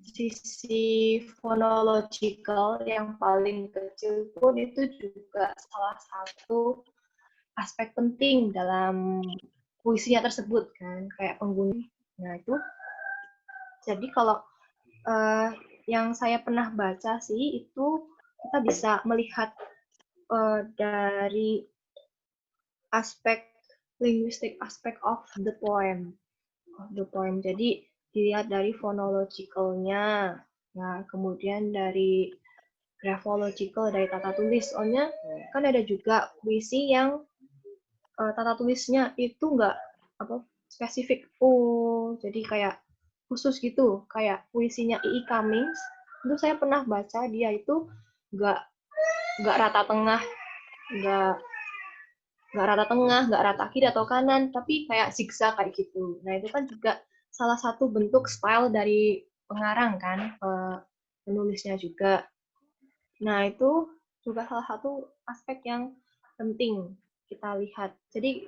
sisi phonological yang paling kecil pun itu juga salah satu aspek penting dalam puisinya tersebut kan, kayak pengguna. Nah itu. Jadi kalau yang saya pernah baca sih itu kita bisa melihat dari aspek linguistik, aspek of the poem. Jadi dilihat dari phonological-nya, nah kemudian dari graphological, dari tata tulis. Soalnya kan ada juga puisi yang tata tulisnya itu nggak spesifik. Jadi kayak khusus gitu, kayak puisinya I.I. Cummings. Itu saya pernah baca dia itu nggak rata tengah, nggak rata kiri atau kanan, tapi kayak zigzag kayak gitu. Nah itu kan juga salah satu bentuk style dari pengarang kan, penulisnya juga. Nah itu juga salah satu aspek yang penting kita lihat. Jadi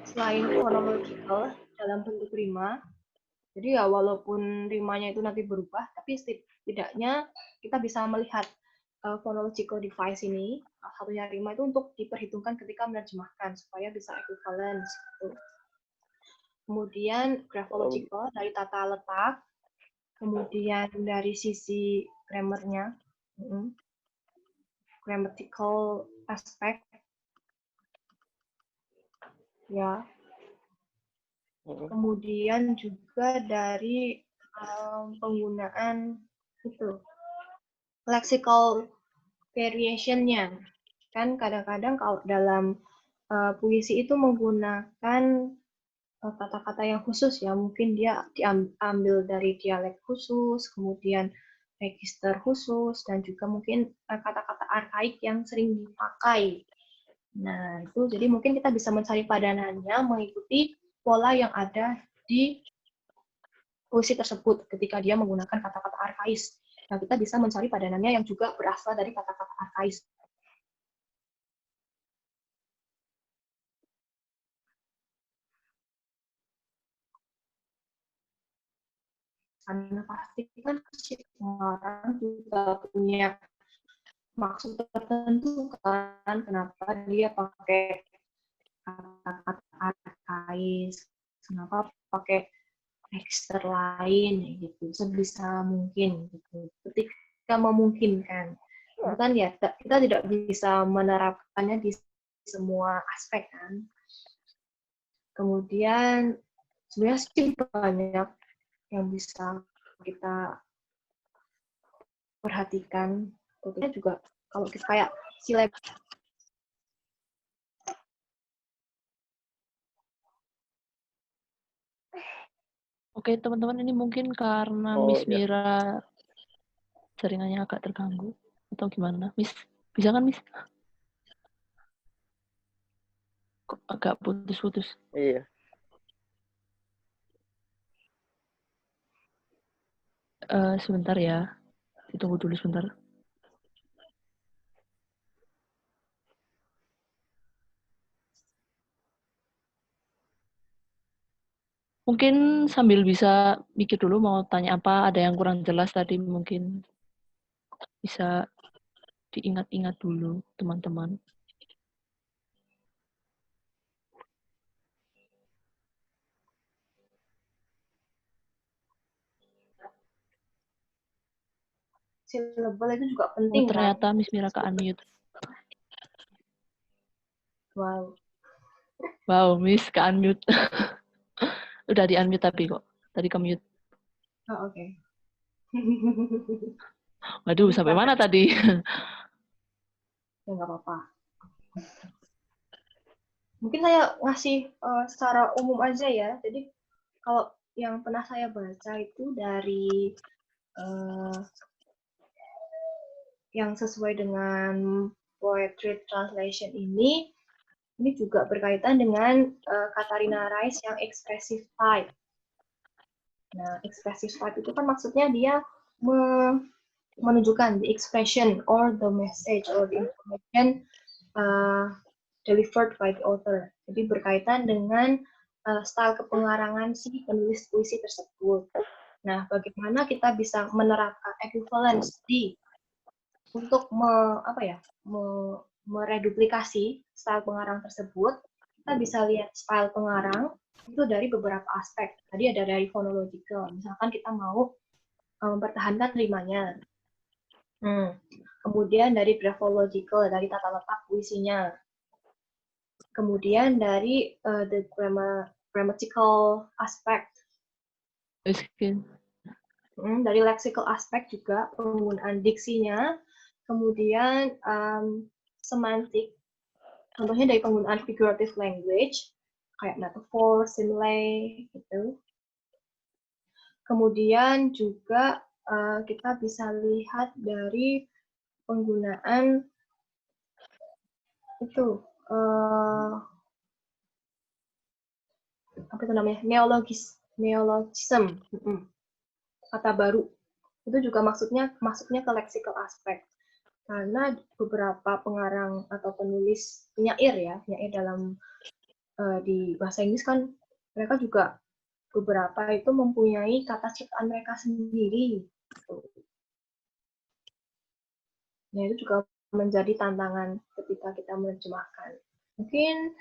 selain phonological dalam bentuk rima, jadi ya walaupun rimanya itu nanti berubah, tapi setidaknya kita bisa melihat phonological device ini, satunya rima itu untuk diperhitungkan ketika menerjemahkan supaya bisa equivalence. Gitu. Kemudian graphological dari tata letak, kemudian dari sisi grammarnya, grammatical aspect, ya. Kemudian juga dari penggunaan itu lexical variation-nya. Kan kadang-kadang kalau dalam puisi itu menggunakan kata-kata yang khusus ya, mungkin dia diambil dari dialek khusus, kemudian register khusus, dan juga mungkin kata-kata arkaik yang sering dipakai. Nah, itu jadi mungkin kita bisa mencari padanannya mengikuti pola yang ada di puisi tersebut ketika dia menggunakan kata-kata arkais. Nah, kita bisa mencari padanannya yang juga berasal dari kata-kata arkais. Karena pasti kan si orang juga punya maksud tertentu kan, kenapa dia pakai kata-kata arkais, kenapa pakai register lain gitu, sebisa mungkin gitu. Ketika memungkinkan, bukan ya, kita tidak bisa menerapkannya di semua aspek kan. Kemudian sebenarnya sih banyak yang bisa kita perhatikan. Tentunya juga kalau kita kayak silab. Oke, teman-teman, ini mungkin karena Miss Mira jaringannya agak terganggu atau gimana? Miss, bisa kan Miss? Kok agak putus-putus? Iya. Sebentar ya, ditunggu dulu sebentar. Mungkin sambil bisa mikir dulu mau tanya apa, ada yang kurang jelas tadi mungkin bisa diingat-ingat dulu teman-teman. Syllable itu juga penting ternyata kan? Miss Mira ke unmute. Wow. Wow, Miss ke unmute. Udah di unmute tapi kok. Tadi ke mute. Oh, oke. Waduh, sampai mana tadi? Ya nggak apa-apa. Mungkin saya ngasih secara umum aja ya. Jadi kalau yang pernah saya baca itu dari yang sesuai dengan poetry translation ini juga berkaitan dengan Katarina Rice yang expressive type. Nah, expressive type itu kan maksudnya dia menunjukkan the expression or the message or the information delivered by the author. Jadi berkaitan dengan style kepengarangan si penulis puisi tersebut. Nah, bagaimana kita bisa menerapkan equivalence untuk mereduplikasi style pengarang tersebut? Kita bisa lihat style pengarang itu dari beberapa aspek. Tadi ada dari phonological, misalkan kita mau mempertahankan rimanya. Kemudian dari graphological, dari tata letak puisinya. Kemudian dari the grammatical aspect. Dari lexical aspect juga, penggunaan diksinya. Kemudian semantik, contohnya dari penggunaan figurative language, kayak metaphor, simile, gitu. Kemudian juga kita bisa lihat dari penggunaan itu apa itu namanya, neologism, kata baru. Itu juga masuknya ke lexical aspect. Karena beberapa pengarang atau penulis penyair dalam di bahasa Inggris kan mereka juga beberapa itu mempunyai kata ciptaan mereka sendiri. Nah, itu juga menjadi tantangan ketika kita menerjemahkan. Mungkin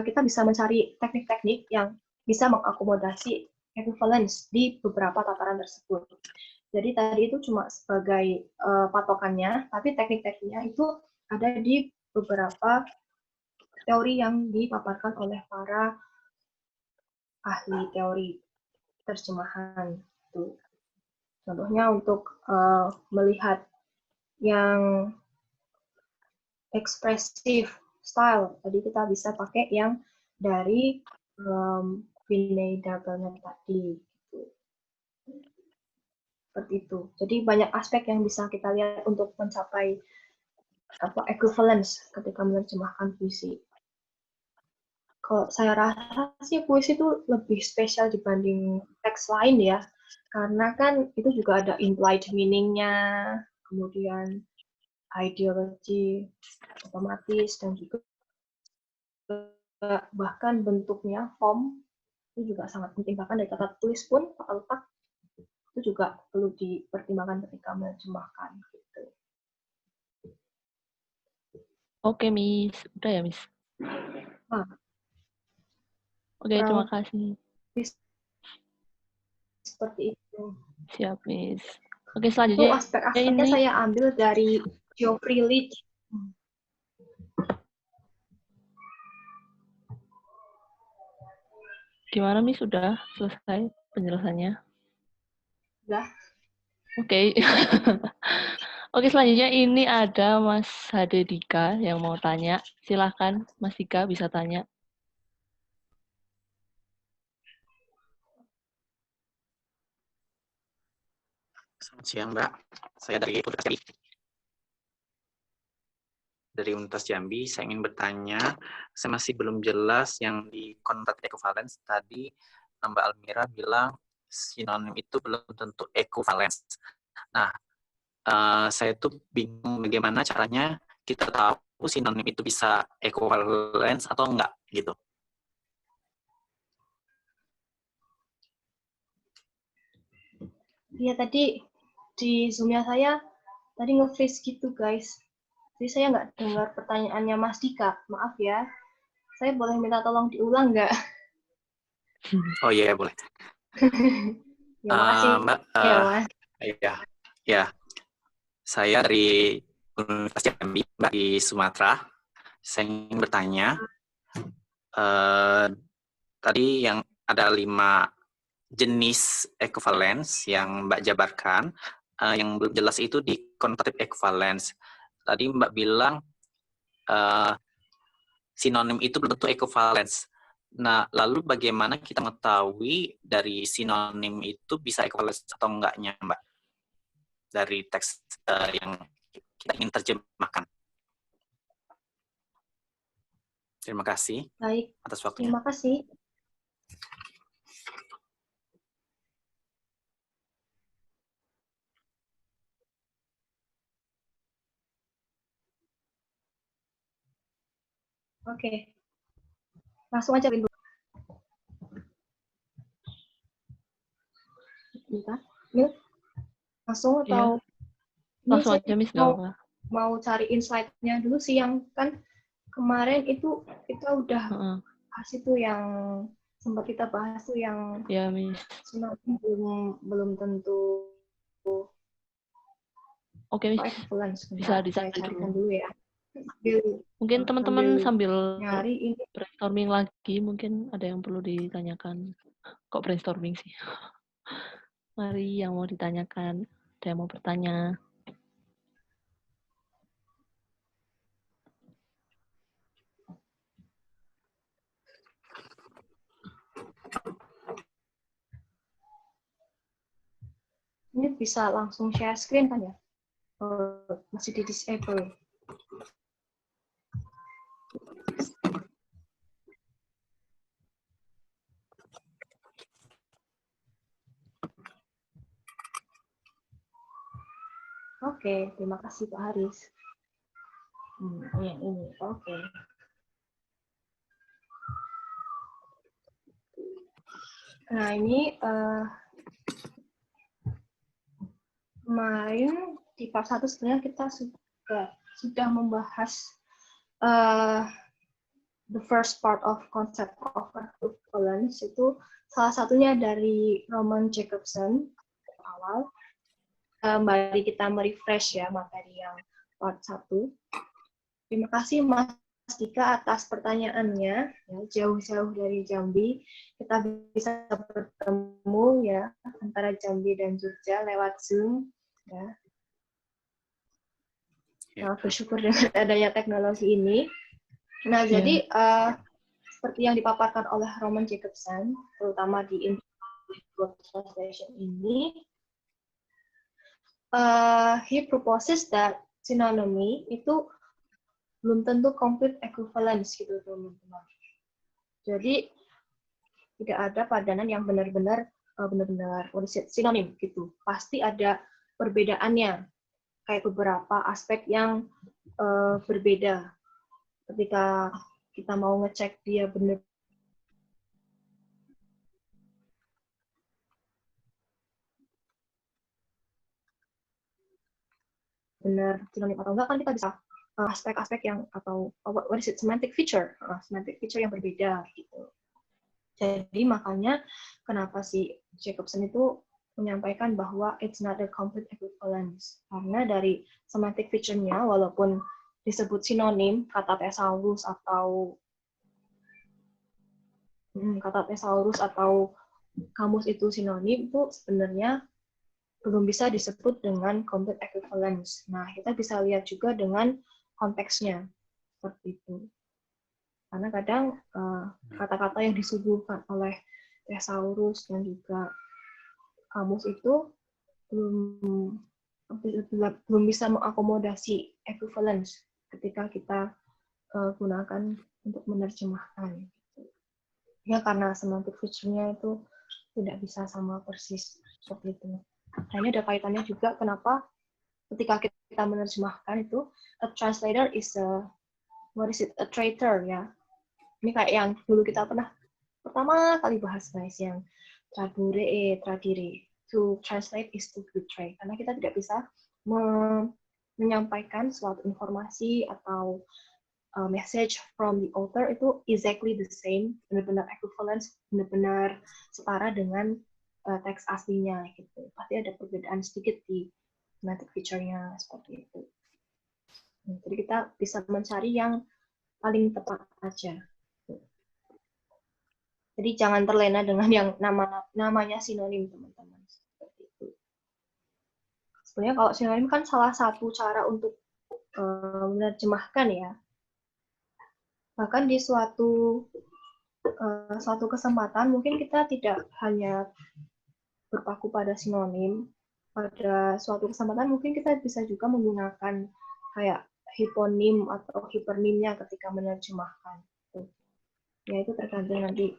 kita bisa mencari teknik-teknik yang bisa mengakomodasi equivalence di beberapa tataran tersebut. Jadi tadi itu cuma sebagai patokannya, tapi teknik-tekniknya itu ada di beberapa teori yang dipaparkan oleh para ahli teori terjemahan. Contohnya untuk melihat yang expressive style, tadi kita bisa pakai yang dari Vinay Dahlgren tadi. Seperti itu. Jadi banyak aspek yang bisa kita lihat untuk mencapai equivalence ketika menerjemahkan puisi. Kalau saya rasa sih puisi itu lebih spesial dibanding teks lain ya, karena kan itu juga ada implied meaning-nya, kemudian ideologi otomatis, dan juga bahkan bentuknya, form, itu juga sangat penting. Bahkan dari tata tulis pun, tata letak, itu juga perlu dipertimbangkan ketika menerjemahkan. Gitu. Oke, Miss. Udah ya, Miss? Nah, Oke, terima kasih. Seperti itu. Siap, Miss. Oke, Itu selanjutnya aspek-aspeknya ini saya ambil dari Geoffrey Leach. gimana, Miss? Sudah selesai penjelasannya? Sudah. Oke. Oke, selanjutnya ini ada Mas Hade Dika yang mau tanya. Silahkan, Mas Dika bisa tanya. Selamat siang, Mbak. Saya dari Universitas Jambi. Dari Universitas Jambi, saya ingin bertanya, saya masih belum jelas yang di quantitative equivalence. Tadi Mbak Almira bilang sinonim itu belum tentu equivalence. Nah, saya tuh bingung bagaimana caranya kita tahu sinonim itu bisa equivalence atau enggak, gitu. Iya, tadi di Zoom-nya saya tadi nge-freeze gitu, guys. Jadi saya nggak dengar pertanyaannya Mas Dika. Maaf ya. Saya boleh minta tolong diulang nggak? Oh iya, boleh. Ya, makasih. Mbak, Ya, Mas. ya. Saya dari Universitas Jambi, Mbak, di Sumatera. Saya ingin bertanya, tadi yang ada 5 jenis equivalence yang Mbak jabarkan, yang belum jelas itu di quantitative equivalence. Tadi Mbak bilang sinonim itu belum tentu equivalence. Nah, lalu bagaimana kita mengetahui dari sinonim itu bisa equivalence atau enggaknya, Mbak? Dari teks yang kita ingin terjemahkan. Terima kasih. Baik. Atas waktunya. Terima kasih. Oke. Langsung aja dulu. Mil? Langsung atau? Langsung aja, Miss. Mau cariin slide-nya dulu sih, yang kan kemarin itu kita udah bahas itu yang sempat kita bahas tuh yang ya, Miss. belum tentu. Oke, Miss. Bisa dicarikan dulu ya. Mungkin teman-teman sambil nyari ini brainstorming lagi, mungkin ada yang perlu ditanyakan. Kok brainstorming sih? Mari yang mau ditanyakan, ada yang mau bertanya. Ini bisa langsung share screen kan ya? Masih di disable. Oke, terima kasih Pak Haris. Yang ini, oke. Nah, ini kemarin di part 1 sebenarnya kita sudah membahas the first part of concept of equivalence, itu salah satunya dari Roman Jakobson awal. Mari kita merefresh ya materi yang part 1. Terima kasih Mas Dika atas pertanyaannya. Ya, jauh-jauh dari Jambi, kita bisa bertemu ya antara Jambi dan Jogja lewat Zoom. Ya. Nah, bersyukur dengan adanya teknologi ini. Nah, jadi seperti yang dipaparkan oleh Roman Jakobson, terutama di Translation ini, he proposes that synonymy itu belum tentu complete equivalence gitu teman-teman. Jadi tidak ada padanan yang benar-benar sinonim gitu. Pasti ada perbedaannya. Kayak beberapa aspek yang berbeda. Ketika kita mau ngecek dia benar sinonim atau enggak, kan kita bisa aspek-aspek yang atau semantic feature yang berbeda gitu. Jadi makanya kenapa si Jacobson itu menyampaikan bahwa it's not a complete equivalence, karena dari semantic feature-nya walaupun disebut sinonim kata thesaurus atau kamus itu sinonim, itu sebenarnya belum bisa disebut dengan complete equivalence. Nah, kita bisa lihat juga dengan konteksnya seperti itu. Karena kadang kata-kata yang disuguhkan oleh thesaurus dan juga kamus itu belum bisa mengakomodasi equivalence ketika kita gunakan untuk menerjemahkan. Ya, karena semantic feature-nya itu tidak bisa sama persis seperti itu. Nah, ini ada kaitannya juga kenapa ketika kita menerjemahkan itu a translator is a traitor ya. Ini kayak yang dulu kita pernah pertama kali bahas guys, yang tradire. To translate is to betray. Karena kita tidak bisa menyampaikan suatu informasi atau message from the author itu exactly the same, benar-benar equivalence, benar-benar setara dengan teks aslinya gitu. Pasti ada perbedaan sedikit di semantic feature-nya seperti itu. Jadi kita bisa mencari yang paling tepat aja. Jadi jangan terlena dengan yang namanya sinonim, teman-teman. Seperti itu. Sebenarnya kalau sinonim kan salah satu cara untuk menerjemahkan ya. Bahkan di suatu kesempatan mungkin kita tidak hanya berpaku pada sinonim. Pada suatu kesempatan mungkin kita bisa juga menggunakan kayak hiponim atau hipernimnya ketika menerjemahkan. Ya, itu tergantung nanti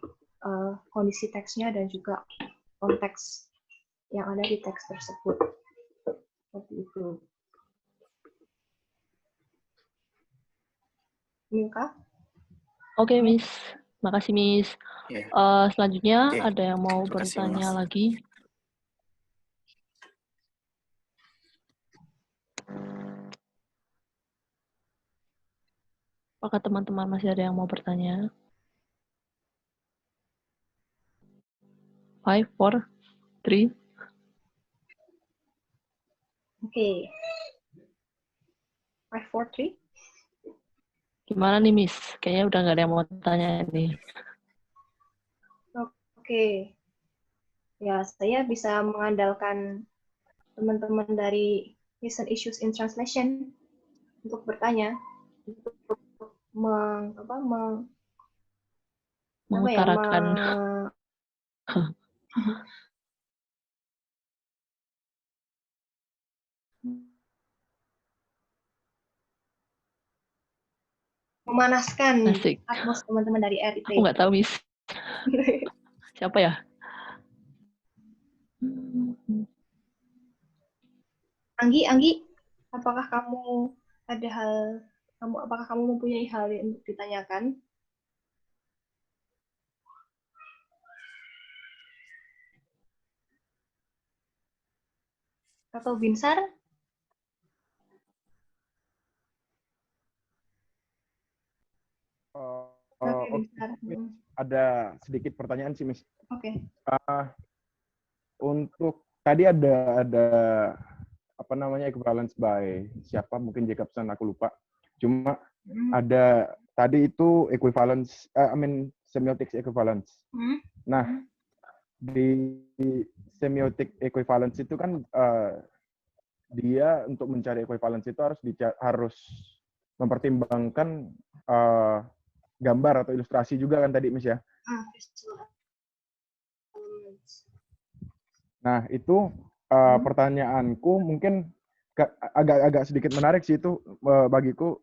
kondisi teksnya dan juga konteks yang ada di teks tersebut. Seperti itu. Milka? Oke, Miss. Makasih, Miss. Yeah. Selanjutnya Oke. ada yang mau Terima kasih, bertanya Miss. lagi? Apakah teman-teman masih ada yang mau bertanya? 5, 4, 3. Oke. 5, 4, 3. Gimana nih, Miss? Kayaknya udah nggak ada yang mau tanya nih. Oke. Ya, saya bisa mengandalkan teman-teman dari Recent Issues in Translation untuk bertanya, untuk mengutarakan memanaskan Asik. atmosfer teman-teman dari RIT. Aku nggak tahu, Miss. Siapa ya? Anggi, apakah kamu mempunyai hal yang untuk ditanyakan? Atau Binsar? Binsar. Ada sedikit pertanyaan sih, Miss. Oke. Untuk tadi ada apa namanya equivalence by siapa, mungkin Jacobson, aku lupa. Cuma ada tadi itu equivalence, semiotic equivalence. Nah, di semiotic equivalence itu kan dia untuk mencari equivalence itu harus mempertimbangkan gambar atau ilustrasi juga kan tadi, Miss ya? Nah, itu pertanyaanku mungkin agak sedikit menarik sih itu bagiku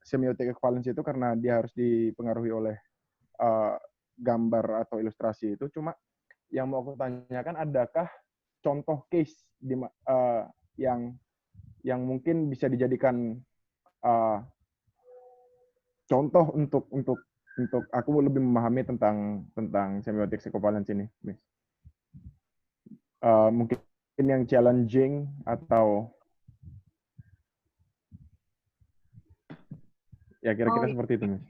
semiotik equivalence itu karena dia harus dipengaruhi oleh gambar atau ilustrasi itu. Cuma yang mau aku tanyakan, adakah contoh case yang mungkin bisa dijadikan contoh untuk aku lebih memahami tentang semiotik equivalence ini, Miss? Mungkin yang challenging atau ya kira-kira seperti itu, Miss.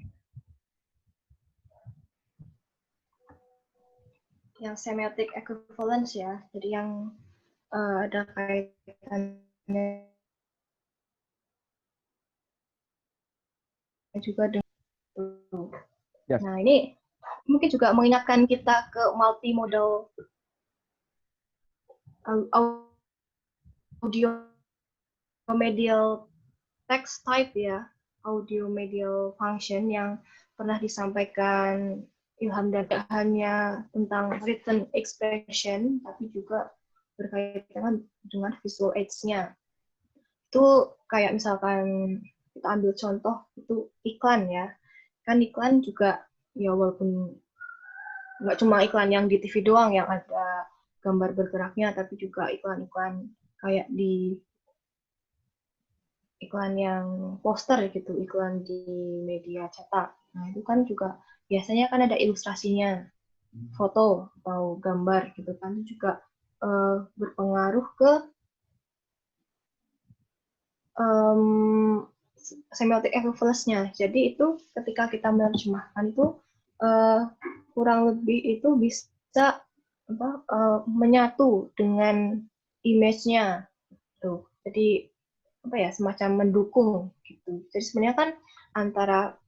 Yang semiotic equivalence ya, jadi yang ada kaitannya juga dengan Yes. Nah, ini mungkin juga mengingatkan kita ke multimodal audio medial text type ya, audio medial function yang pernah disampaikan Ilham, dan tidak hanya tentang written expression, tapi juga berkaitan dengan visual aids-nya. Itu kayak misalkan kita ambil contoh itu iklan ya, kan iklan juga ya walaupun nggak cuma iklan yang di TV doang yang ada gambar bergeraknya, tapi juga iklan-iklan kayak di iklan yang poster gitu, iklan di media cetak. Nah, itu kan juga biasanya kan ada ilustrasinya, foto atau gambar gitu kan, itu juga berpengaruh ke semiotic equivalence-nya. Jadi itu ketika kita menerjemahkan itu kurang lebih itu bisa menyatu dengan image-nya. Tuh. Jadi semacam mendukung gitu. Jadi sebenarnya kan antara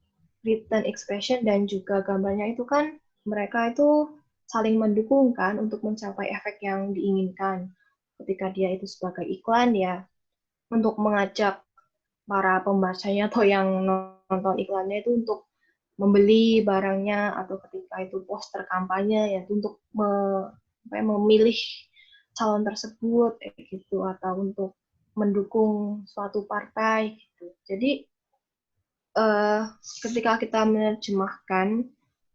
written expression dan juga gambarnya itu kan mereka itu saling mendukung kan untuk mencapai efek yang diinginkan. Ketika dia itu sebagai iklan ya untuk mengajak para pembacanya atau yang nonton iklannya itu untuk membeli barangnya, atau ketika itu poster kampanye ya untuk memilih calon tersebut gitu, atau untuk mendukung suatu partai gitu. Jadi ketika kita menerjemahkan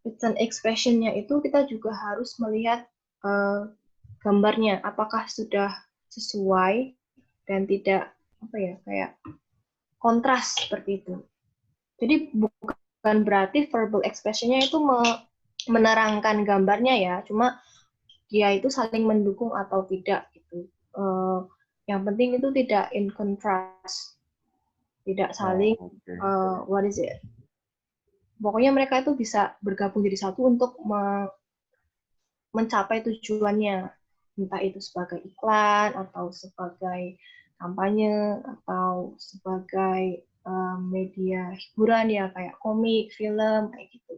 written expression-nya itu kita juga harus melihat gambarnya apakah sudah sesuai dan tidak kayak kontras seperti itu. Jadi bukan berarti verbal expression-nya itu menerangkan gambarnya ya, cuma dia itu saling mendukung atau tidak gitu. Yang penting itu tidak in contrast, tidak saling what is it? Pokoknya mereka itu bisa bergabung jadi satu untuk mencapai tujuannya, entah itu sebagai iklan atau sebagai kampanye atau sebagai media hiburan ya kayak komik, film kayak gitu.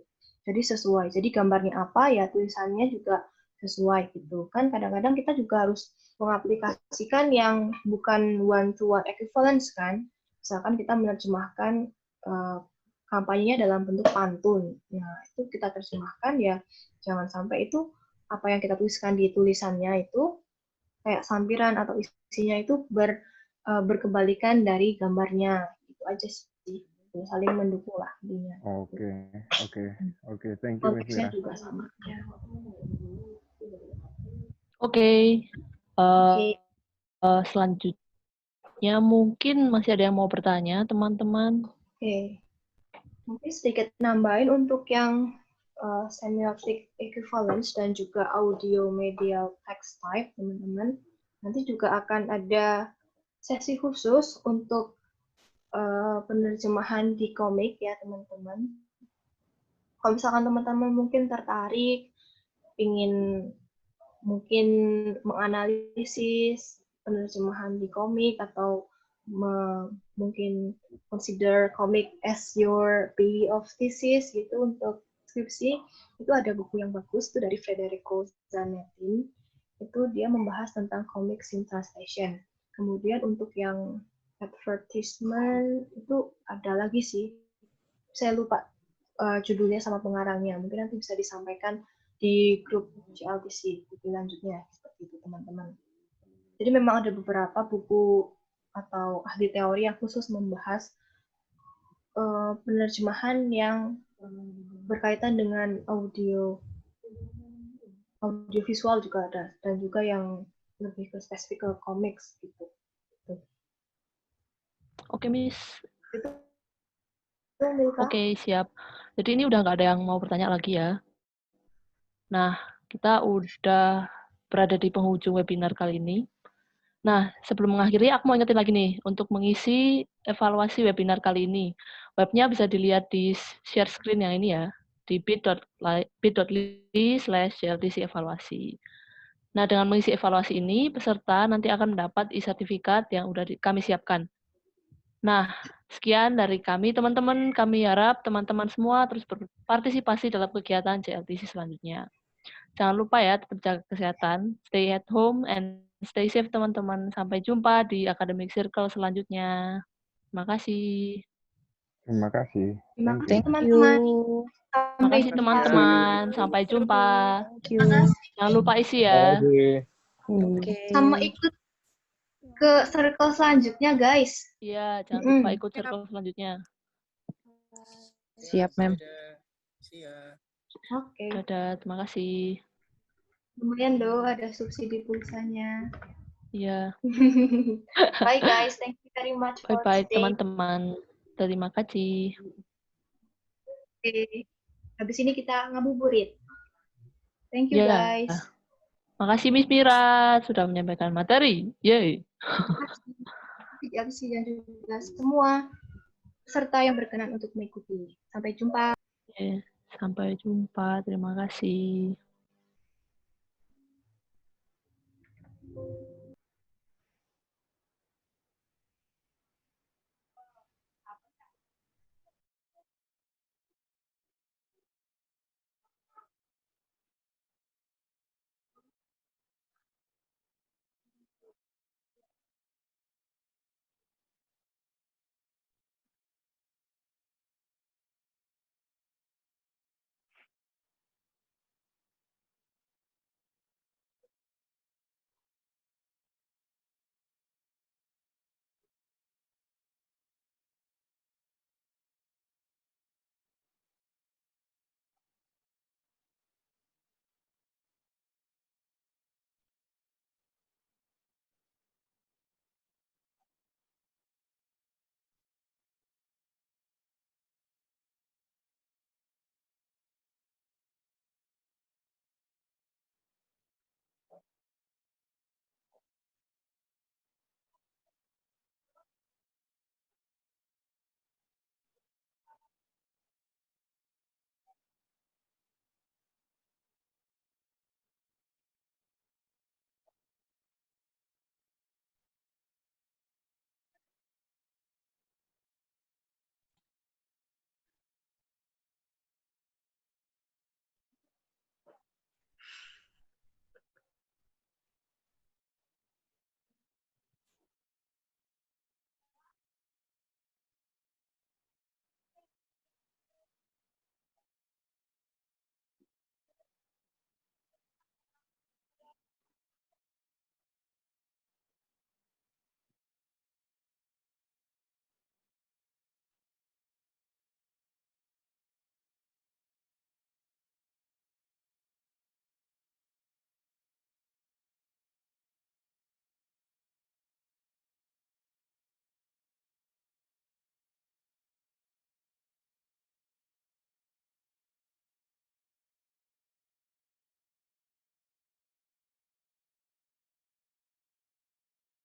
Jadi sesuai. Jadi gambarnya apa ya tulisannya juga sesuai gitu. Kan kadang-kadang kita juga harus mengaplikasikan yang bukan one-to-one equivalence kan. Misalkan kita menerjemahkan kampanyenya dalam bentuk pantun. Nah, itu kita terjemahkan ya jangan sampai itu apa yang kita tuliskan di tulisannya itu kayak sampiran atau isinya itu berkebalikan dari gambarnya. Itu aja sih. Saling mendukung lah intinya. Oke. Thank you, Miss Mira. Juga sama. Oke. Selanjutnya mungkin masih ada yang mau bertanya, teman-teman. Oke. Mungkin sedikit nambahin untuk yang semiotic equivalence dan juga audio medial text type, teman-teman. Nanti juga akan ada sesi khusus untuk penerjemahan di komik ya, teman-teman. Kalau misalkan teman-teman mungkin tertarik, ingin mungkin menganalisis penerjemahan di komik atau mungkin consider komik as your baby of thesis gitu untuk skripsi, itu ada buku yang bagus itu dari Federico Zanetti. Itu dia membahas tentang comics in translation. Kemudian untuk yang advertisement itu ada lagi sih. Saya lupa judulnya sama pengarangnya. Mungkin nanti bisa disampaikan di grup GLTC di lanjutnya seperti itu teman-teman. Jadi memang ada beberapa buku atau ahli teori yang khusus membahas penerjemahan yang berkaitan dengan audiovisual juga ada, dan juga yang lebih ke spesifik ke comics gitu. Oke, Miss. Itu Oke, siap. Jadi ini udah nggak ada yang mau bertanya lagi ya. Nah, kita udah berada di penghujung webinar kali ini. Nah, sebelum mengakhiri, aku mau ingetin lagi nih, untuk mengisi evaluasi webinar kali ini. Webnya bisa dilihat di share screen yang ini ya, di bit.ly/JLTC evaluasi. Nah, dengan mengisi evaluasi ini, peserta nanti akan mendapat e-sertifikat yang udah kami siapkan. Nah, sekian dari kami, teman-teman. Kami harap teman-teman semua terus berpartisipasi dalam kegiatan JLTC selanjutnya. Jangan lupa ya, tetap jaga kesehatan, stay at home, and stay safe teman-teman. Sampai jumpa di Academic Circle selanjutnya. Terima kasih. Terima kasih. Terima Thank kasih you. teman-teman. Terima kasih teman-teman. Sampai jumpa. Terima kasih. Jangan lupa isi ya. Sama ikut ke circle selanjutnya, guys. Iya, jangan lupa ikut circle selanjutnya. Siap, Mem. Oke. Dadah, terima kasih. Lumayan dong, ada subsidi pulsanya. Iya. Bye guys, thank you very much for Bye-bye today. teman-teman. Terima kasih. Oke. Habis ini kita ngabuburit. Thank you Ya. guys. Makasih Miss Mira sudah menyampaikan materi. Yeay. Habis ini juga semua peserta yang berkenan untuk mengikuti. Sampai jumpa. Oke, sampai jumpa. Terima kasih.